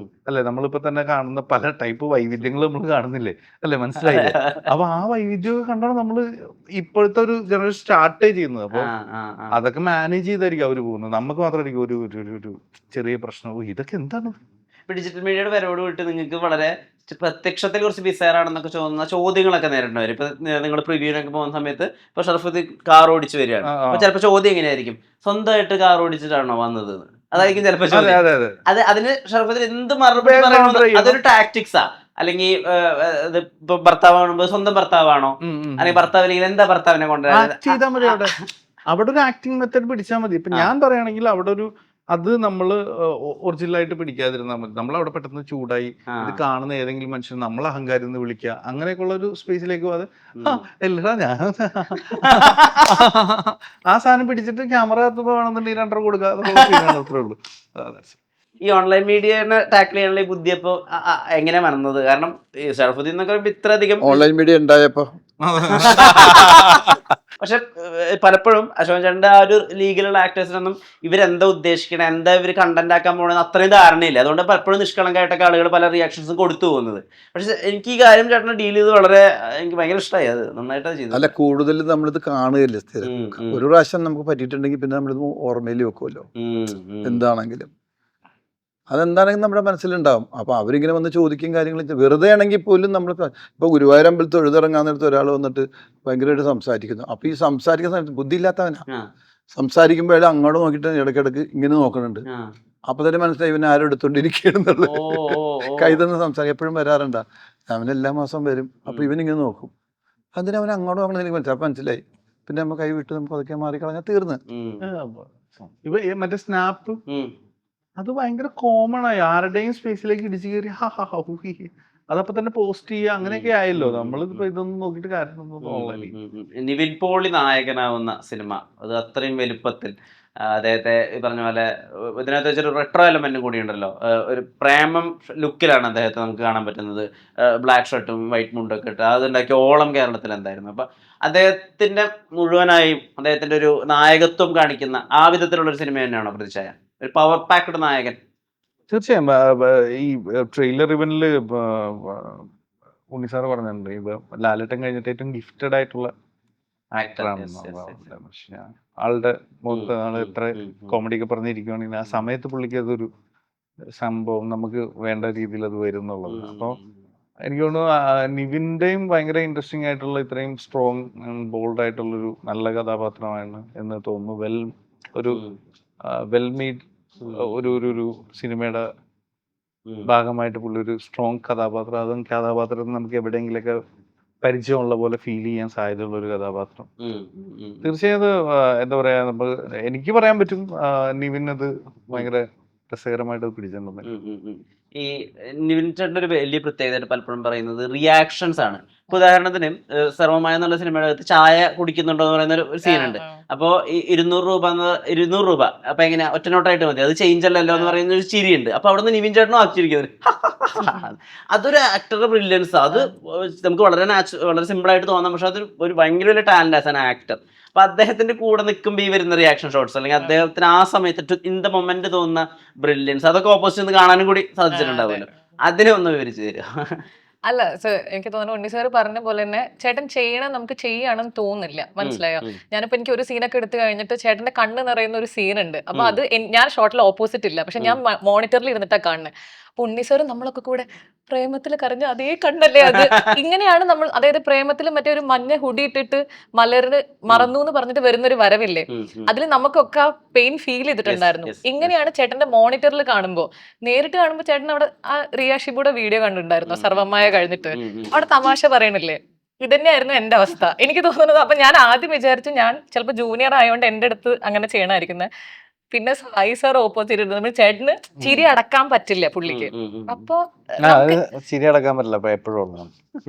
അല്ലെ? നമ്മളിപ്പോ തന്നെ കാണുന്ന പല ടൈപ്പ് വൈവിധ്യങ്ങൾ നമ്മൾ കാണുന്നില്ലേ അല്ലെ? മനസ്സിലായില്ലേ? അപ്പൊ ആ വൈവിധ്യമൊക്കെ കണ്ടാണ് നമ്മള് ഇപ്പോഴത്തെ ഒരു ജനറേഷൻ സ്റ്റാർട്ട് ചെയ്യുന്നത്. അപ്പൊ അതൊക്കെ മാനേജ് ചെയ്തായിരിക്കും അവര് പോകുന്നത്. നമുക്ക് മാത്രമായിരിക്കും ഒരു ചെറിയ പ്രശ്നം, ഇതൊക്കെ എന്താണ്? ഡിജിറ്റൽ മീഡിയയുടെ വരവോട് വിട്ട് നിങ്ങൾക്ക് വളരെ പ്രത്യക്ഷത്തിൽ കുറച്ച് ബിസയറാണെന്നൊക്കെ തോന്നുന്ന ചോദ്യങ്ങളൊക്കെ നേരിടേണ്ടി വരും. ഇപ്പൊ നിങ്ങൾ പ്രിവ്യൂവിനൊക്കെ പോകുന്ന സമയത്ത് ഇപ്പൊ ഷറഫുദ്ദീൻ കാർ ഓടിച്ചു വരികയാണ്. അപ്പൊ ചിലപ്പോൾ ചോദ്യം എങ്ങനെയായിരിക്കും, സ്വന്തമായിട്ട് കാർ ഓടിച്ചിട്ടാണോ വന്നത്? അതായിരിക്കും ചിലപ്പോൾ ചോദ്യം. അതിന് ഷറഫുദ്ദീൻ എന്ത് മറുപടി പറയണോ? അതൊരു ടാക്ടിക്സാ? അല്ലെങ്കിൽ ഇപ്പൊ ഭർത്താവാണോ, സ്വന്തം ഭർത്താവാണോ, അല്ലെങ്കിൽ ഭർത്താവ് അല്ലെങ്കിൽ എന്താ ഭർത്താവിനെ കൊണ്ടുവരാൻ അവിടെ ഒരു ആക്ടിങ് മെത്തേഡ് പിടിച്ചാൽ മതി. ഇപ്പൊ ഞാൻ പറയുകയാണെങ്കിൽ അവിടെ അത് നമ്മൾ ഒറിജിനലായിട്ട് പിടിക്കാതിരുന്നാൽ മതി. നമ്മളവിടെ പെട്ടെന്ന് ചൂടായി ഇത് കാണുന്ന ഏതെങ്കിലും മനുഷ്യൻ നമ്മൾ അഹങ്കാരം എന്ന് വിളിക്കുക, അങ്ങനെയൊക്കെയുള്ള ഒരു സ്പേസിലേക്ക് പോകാതെ എല്ലടാ ഞാൻ ആ സാധനം പിടിച്ചിട്ട് ക്യാമറ വേണമെന്നുണ്ടെങ്കിൽ 2.5 കൊടുക്കുക, അത്രേ ഉള്ളൂ. ഈ ഓൺലൈൻ മീഡിയനെ ടാക്കിൾ ചെയ്യാനുള്ള ഈ ബുദ്ധി അപ്പൊ എങ്ങനെ വന്നത്? കാരണം ഈ ഷറഫുദ്ദീൻ എന്നൊക്കെ പറയുമ്പോ ഇത്രയധികം ഓൺലൈൻ മീഡിയ ഉണ്ടായപ്പോ പക്ഷെ പലപ്പോഴും അശോകൻ ചേട്ടൻ്റെ ആ ഒരു ലീഗിലുള്ള ആക്ടേഴ്സിനൊന്നും ഇവരെന്താ ഉദ്ദേശിക്കണേ, എന്താ ഇവർ കണ്ടന്റ് ആക്കാൻ പോകണമെന്ന് അത്രയും ധാരണയില്ല. അതുകൊണ്ട് പലപ്പോഴും നിഷ്കളങ്കായിട്ടൊക്കെ ആളുകൾ പല റിയാക്ഷൻസും കൊടുത്തു പോകുന്നത്. പക്ഷെ എനിക്ക് ഈ കാര്യം ചേട്ടനെ ഡീൽ ചെയ്ത് വളരെ എനിക്ക് ഭയങ്കര ഇഷ്ടമായി. അത് നന്നായിട്ടാണ് ചെയ്തത്. അല്ല, കൂടുതൽ നമ്മളിത് കാണുകയല്ലേ സ്ഥിരം. ഒരു പ്രാവശ്യം നമുക്ക് പറ്റിയിട്ടുണ്ടെങ്കിൽ പിന്നെ നമ്മളിത് ഓർമ്മയിൽ വെക്കുമല്ലോ എന്താണെങ്കിലും. അതെന്താണെങ്കിലും നമ്മുടെ മനസ്സിലുണ്ടാവും. അപ്പോൾ അവരിങ്ങനെ വന്ന് ചോദിക്കും കാര്യങ്ങൾ. വെറുതെ ആണെങ്കിൽ പോലും നമ്മൾ ഇപ്പോൾ ഗുരുവായൂർ അമ്പലത്തിൽ തൊഴുതിറങ്ങാൻ നേരത്ത് ഒരാൾ വന്നിട്ട് ഭയങ്കരമായിട്ട് സംസാരിക്കുന്നു. അപ്പോൾ ഈ സംസാരിക്കുന്ന സമയത്ത് ബുദ്ധിയില്ലാത്തവനാ സംസാരിക്കുമ്പോൾ അങ്ങോട്ട് നോക്കിയിട്ട് ഇടയ്ക്കിടയ്ക്ക് ഇങ്ങനെ നോക്കുന്നുണ്ട്. അപ്പോൾ തന്നെ മനസ്സിലായി ഇവൻ ആരും എടുത്തോണ്ടിരിക്കുകയാണെന്നുള്ളത്. കൈ തന്നെ സംസാരിക്കും. എപ്പോഴും വരാറുണ്ടാ, അവൻ എല്ലാ മാസം വരും. അപ്പോൾ ഇവനിങ്ങനെ നോക്കും. അതിന് അവൻ അങ്ങോട്ട് നോക്കണം എനിക്ക് മനസ്സിലായി. അപ്പം മനസ്സിലായി. പിന്നെ നമ്മൾ കൈ വിട്ട് നമുക്ക് അതൊക്കെ മാറിക്കളഞ്ഞാൽ തീർന്ന്. ഇപ്പൊ മറ്റേ സ്നാപ്പ് അത് ഭയങ്കര കോമൺ ആയി. ആരുടെയും സ്പേസിലേക്ക് ഇടിച്ചു കയറി അതപ്പോ തന്നെ പോസ്റ്റ് ചെയ്യുക, അങ്ങനെയൊക്കെ ആയല്ലോ. നമ്മളിപ്പോ ഇതൊന്നും നോക്കിയിട്ട് കാര്യം. നിവിൻ പോളി നായകനാവുന്ന സിനിമ അത് അത്രയും വലുപ്പത്തിൽ അദ്ദേഹത്തെ ഈ പറഞ്ഞ പോലെ ഇതിനകത്ത് വെച്ചൊരു റെട്രോ എലമെന്റും കൂടി ഉണ്ടല്ലോ. ഒരു പ്രേമം ലുക്കിലാണ് അദ്ദേഹത്തെ നമുക്ക് കാണാൻ പറ്റുന്നത്. ബ്ലാക്ക് ഷർട്ടും വൈറ്റ് മുണ്ടൊക്കെ ഇട്ട് അതുണ്ടാക്കിയ ഓളം കേരളത്തിൽ എന്തായിരുന്നു. അപ്പൊ അദ്ദേഹത്തിന്റെ മുഴുവനായും അദ്ദേഹത്തിന്റെ ഒരു നായകത്വം കാണിക്കുന്ന ആ വിധത്തിലുള്ള ഒരു സിനിമ തന്നെയാണോ പ്രതിച്ഛായ? ഒരു പവർ പാക്ഡ് നായകൻ. തീർച്ചയായും. ഈ ട്രെയിലർ ഇവനില് ഉണ്ണിസാറ് പറഞ്ഞിട്ടുണ്ട്, ഈ ലാലേട്ടൻ കഴിഞ്ഞിട്ട് ഏറ്റവും ഗിഫ്റ്റഡ് ആയിട്ടുള്ള ആക്ടറാണ്. ആളുടെ മുഖത്ത് ആള് എത്ര കോമഡി ഒക്കെ പറഞ്ഞിരിക്കുകയാണെങ്കിൽ ആ സമയത്ത് പുള്ളിക്ക് അതൊരു സംഭവം നമുക്ക് വേണ്ട രീതിയിൽ അത് വരും എന്നുള്ളത്. അപ്പോൾ എനിക്ക് തോന്നുന്നു നിവിൻ്റെയും ഭയങ്കര ഇൻട്രസ്റ്റിംഗ് ആയിട്ടുള്ള ഇത്രയും സ്ട്രോങ് ബോൾഡ് ആയിട്ടുള്ളൊരു നല്ല കഥാപാത്രമാണ് എന്ന് തോന്നുന്നു. ഒരു വെൽമീഡ് ഒരു സിനിമയുടെ ഭാഗമായിട്ട് പുള്ളി ഒരു സ്ട്രോങ് കഥാപാത്രം, അതും കഥാപാത്രത്തിന് നമുക്ക് എവിടെയെങ്കിലൊക്കെ പരിചയമുള്ള പോലെ ഫീൽ ചെയ്യാൻ സാധ്യതയുള്ള ഒരു കഥാപാത്രം. തീർച്ചയായും അത് എന്താ പറയാ, എനിക്ക് പറയാൻ പറ്റും നിവിൻ അത് ഭയങ്കര രസകരമായിട്ട് പിടിച്ചിട്ടുണ്ട്. ഈ നിവിൻ ചേട്ടൻ്റെ ഒരു വലിയ പ്രത്യേകതയായിട്ട് പലപ്പോഴും പറയുന്നത് റിയാക്ഷൻസ് ആണ്. ഇപ്പൊ ഉദാഹരണത്തിന് സർവമായ എന്നുള്ള സിനിമയുടെ അകത്ത് ചായ കുടിക്കുന്നുണ്ടോ എന്ന് പറയുന്ന ഒരു സീനുണ്ട്. അപ്പോൾ ഈ 200 രൂപ അപ്പൊ എങ്ങനെ ഒറ്റ നോട്ടായിട്ട് മതി, അത് ചേഞ്ച് അല്ലല്ലോ എന്ന് പറയുന്ന ഒരു ചിരിയുണ്ട്. അപ്പൊ അവിടെ നിന്ന് നിവിൻ ചേട്ടനും ആക്കിയിരിക്കുന്നത് അതൊരു ആക്ടറുടെ ബ്രില്യൻസ്. അത് നമുക്ക് വളരെ സിമ്പിൾ ആയിട്ട് തോന്നാം, പക്ഷെ അത് ഒരു ഭയങ്കര വലിയ ടാലന്റ് ആസ് ആൻ ആക്ടർ. അപ്പൊ അദ്ദേഹത്തിന്റെ കൂടെ നിൽക്കുമ്പോൾ ഈ വരുന്ന റിയാക്ഷൻ ഷോട്ട്സ് അല്ലെങ്കിൽ അദ്ദേഹത്തിന് ആ സമയത്ത് ഇൻ ദ മൊമെന്റ് തോന്നുന്ന ബ്രില്യൻസ് അതൊക്കെ ഓപ്പോസിറ്റ് നിന്ന് കാണാനും കൂടി സാധിച്ചിട്ടുണ്ടാവുമല്ലോ. അതിനെ ഒന്ന് വിവരിച്ചു തരുമോ? അല്ല സർ, എനിക്ക് തോന്നുന്നു ഉണ്ണി സാർ പറഞ്ഞ പോലെ തന്നെ ചേട്ടൻ ചെയ്യണം നമുക്ക് ചെയ്യാണെന്ന് തോന്നുന്നില്ല. മനസ്സിലായോ? ഞാനിപ്പോ എനിക്ക് ഒരു സീനൊക്കെ എടുത്തു കഴിഞ്ഞിട്ട് ചേട്ടന്റെ കണ്ണ് നിറയുന്ന ഒരു സീനുണ്ട്. അപ്പൊ അത് ഞാൻ ഷോട്ടിൽ ഓപ്പോസിറ്റ് ഇല്ല, പക്ഷെ ഞാൻ മോണിറ്ററിൽ ഇരുന്നിട്ടാ കാണുന്നത്. അപ്പൊ ഉണ്ണി സാറും നമ്മളൊക്കെ കൂടെ പ്രേമത്തിൽ കരഞ്ഞ അതേ കണ്ണല്ലേ അത്. ഇങ്ങനെയാണ് നമ്മൾ, അതായത് പ്രേമത്തിൽ മറ്റേ ഒരു മഞ്ഞ ഹുഡി ഇട്ടിട്ട് മലറിന് മറന്നു എന്ന് പറഞ്ഞിട്ട് വരുന്നൊരു വരവില്ലേ, അതിൽ നമുക്കൊക്കെ ആ പെയിൻ ഫീൽ ചെയ്തിട്ടുണ്ടായിരുന്നു. ഇങ്ങനെയാണ് ചേട്ടന്റെ മോണിറ്ററിൽ കാണുമ്പോൾ. നേരിട്ട് കാണുമ്പോൾ ചേട്ടൻ അവിടെ ആ റിയ ഷിബുയുടെ വീഡിയോ കണ്ടിട്ടുണ്ടായിരുന്നു സർവമായ കഴിഞ്ഞിട്ട്, അവിടെ തമാശ പറയണില്ലേ, ഇതന്നെയായിരുന്നു എന്റെ അവസ്ഥ എനിക്ക് തോന്നുന്നത്. അപ്പൊ ഞാൻ ആദ്യം വിചാരിച്ചു ഞാൻ ചിലപ്പോൾ ജൂനിയർ ആയതുകൊണ്ട് എന്റെ അടുത്ത് അങ്ങനെ ചെയ്യണമായിരിക്കുന്നത്. പിന്നെ സായി സാർ ഓപ്പോസിറ്റ് നമ്മൾ ചേട്ടന് ചിരി അടക്കാൻ പറ്റില്ല പുള്ളിക്ക്. അപ്പൊ ചിരി അടക്കാൻ പറ്റില്ല എപ്പോഴും.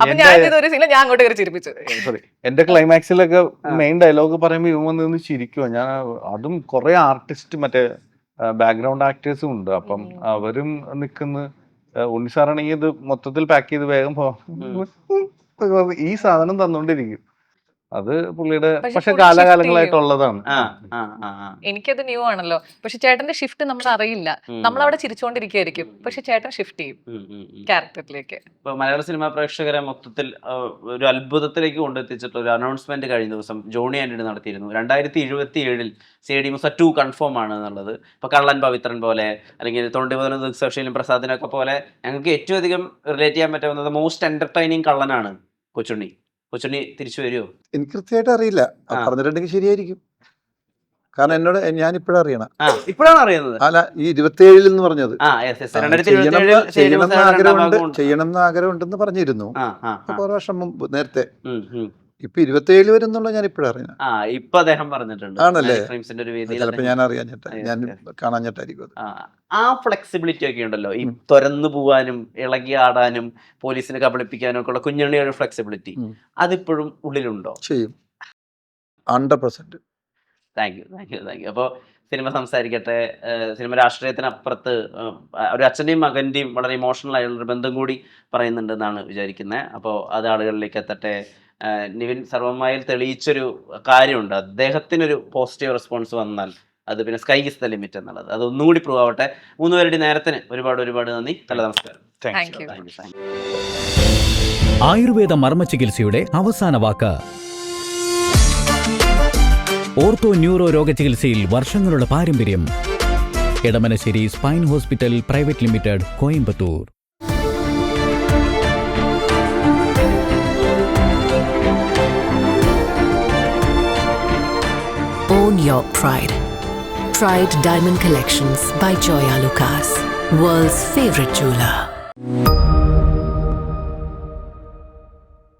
അപ്പൊ ഞാൻ ഇതൊരു സീനിൽ ഞാൻ അങ്ങോട്ട് കയറി ചിരിപ്പിച്ചു. സോറി, എന്റെ ക്ലൈമാക്സിലൊക്കെ മെയിൻ ഡയലോഗ് പറയുമ്പോൾ ഇവൻ വന്ന് ചിരിക്കുവോ. ഞാൻ അതും കുറെ ആർട്ടിസ്റ്റ് മറ്റേ ബാക്ക്ഗ്രൗണ്ട് ആക്ടേഴ്സും ഉണ്ട്. അപ്പം അവരും നിൽക്കുന്ന ഉണ്ണിസാറാണെങ്കിൽ ഇത് മൊത്തത്തിൽ പാക്ക് ചെയ്ത് വേഗം ഈ സാധനം തന്നോണ്ടിരിക്കും. അത് പുള്ളിയുടെ പക്ഷെ കാലാകാലങ്ങളായിട്ടുള്ളതാണ്. എനിക്കത് ന്യൂ ആണല്ലോ. പക്ഷെ ചേട്ടന്റെ ഷിഫ്റ്റ് നമ്മൾ അറിയില്ല, നമ്മൾ അവിടെ ചിരിച്ചോണ്ടിരിക്കുകയായിരിക്കും, പക്ഷെ ചേട്ടൻ ഷിഫ്റ്റ് ചെയ്യും ക്യാരക്ടറിലേക്ക്. ഇപ്പൊ മലയാള സിനിമാ പ്രേക്ഷകരെ മൊത്തത്തിൽ ഒരു അത്ഭുതത്തിലേക്ക് കൊണ്ടെത്തിച്ചിട്ടുള്ള ഒരു അനൗൺസ്മെന്റ് കഴിഞ്ഞ ദിവസം ജോണി ആന്റണി നടത്തിയിരുന്നു. 2077 CID Musa 2 കൺഫേം ആണ് എന്നുള്ളത്. ഇപ്പൊ കള്ളൻ പവിത്രൻ പോലെ അല്ലെങ്കിൽ 91 ദിവസശീലും പ്രസാദിനൊക്കെ പോലെ ഞങ്ങൾക്ക് ഏറ്റവും അധികം റിലേറ്റ് ചെയ്യാൻ പറ്റുന്നത് മോസ്റ്റ് എന്റർടൈനിങ് കള്ളനാണ് കൊച്ചുണ്ണി. കൊച്ചുണ്ണി തിരിച്ചു വരുമോ? എനിക്ക് കൃത്യമായിട്ട് അറിയില്ല. പറഞ്ഞിട്ടുണ്ടെങ്കിൽ ശരിയായിരിക്കും. കാരണം എന്നോട് ഞാൻ ഇപ്പോഴറിയണം. ഇപ്പോഴാണ് അറിയുന്നത്. അല്ല, ഈ 27 എന്ന് പറഞ്ഞത് ചെയ്യണം എന്ന് ആഗ്രഹമുണ്ടെന്ന് പറഞ്ഞിരുന്നു കുറെ വർഷം മുമ്പ് നേരത്തെ. ഇപ്പൊ 27 വരും എന്നുള്ള ഞാൻ ഇപ്പോഴും അറിയാം. ആ ഇപ്പൊ അദ്ദേഹം പറഞ്ഞിട്ടുണ്ട്. ആണല്ലേ? ഫ്രെയിംസിന്റെ ഒരു വേദിയിൽ ചിലപ്പോ ഞാൻ അറിയാഞ്ഞിട്ട് ഞാൻ Yes, yes. കാണാഞ്ഞിട്ടായിരിക്കും അത്. ആ ഫ്ലെക്സിബിലിറ്റി ഒക്കെ ഉണ്ടല്ലോ, ഈ തുരന്നു പോവാനും ഇളകി ആടാനും പോലീസിനെ കബളിപ്പിക്കാനും ഒക്കെ ഉള്ള കുഞ്ഞുണ്ണിയുടെ ഫ്ലെക്സിബിലിറ്റി അതിപ്പോഴും ഉള്ളിലുണ്ടോ? ചെയ്യും 100%. Thank you. അപ്പോൾ സിനിമ സംസാരിക്കട്ടെ. സിനിമ രാഷ്ട്രീയത്തിനപ്പുറത്ത് ഒരു അച്ഛൻ്റെയും മകൻ്റെയും വളരെ ഇമോഷണൽ ആയിട്ടുള്ളൊരു ബന്ധം കൂടി പറയുന്നുണ്ടെന്നാണ് വിചാരിക്കുന്നത്. അപ്പോൾ അത് ആളുകളിലേക്ക് എത്തട്ടെ. നിവിൻ സർവമായിൽ തെളിയിച്ചൊരു കാര്യമുണ്ട്, അദ്ദേഹത്തിനൊരു പോസിറ്റീവ് റെസ്പോൺസ് വന്നാൽ അത് പിന്നെ സ്കൈ ഇസ് ദ ലിമിറ്റ് എന്നുള്ളത് അതൊന്നും കൂടി പ്രൂവ് ആവട്ടെ. 3 പേരുടെ നേരത്തിന് ഒരുപാട് നന്ദി. നല്ല നമസ്കാരം. Thank you. Thank you. Ayurveda മർമ്മ ചികിത്സയുടെ അവസാന വാക്ക്. ഓർത്തോ ന്യൂറോ രോഗചികിത്സയിൽ വർഷങ്ങളുടെ പാരമ്പര്യം. Edamanassery spine hospital private limited, Coimbatore. Own your pride. Pride Diamond Collections by Joya Lucas, world's favorite jeweler.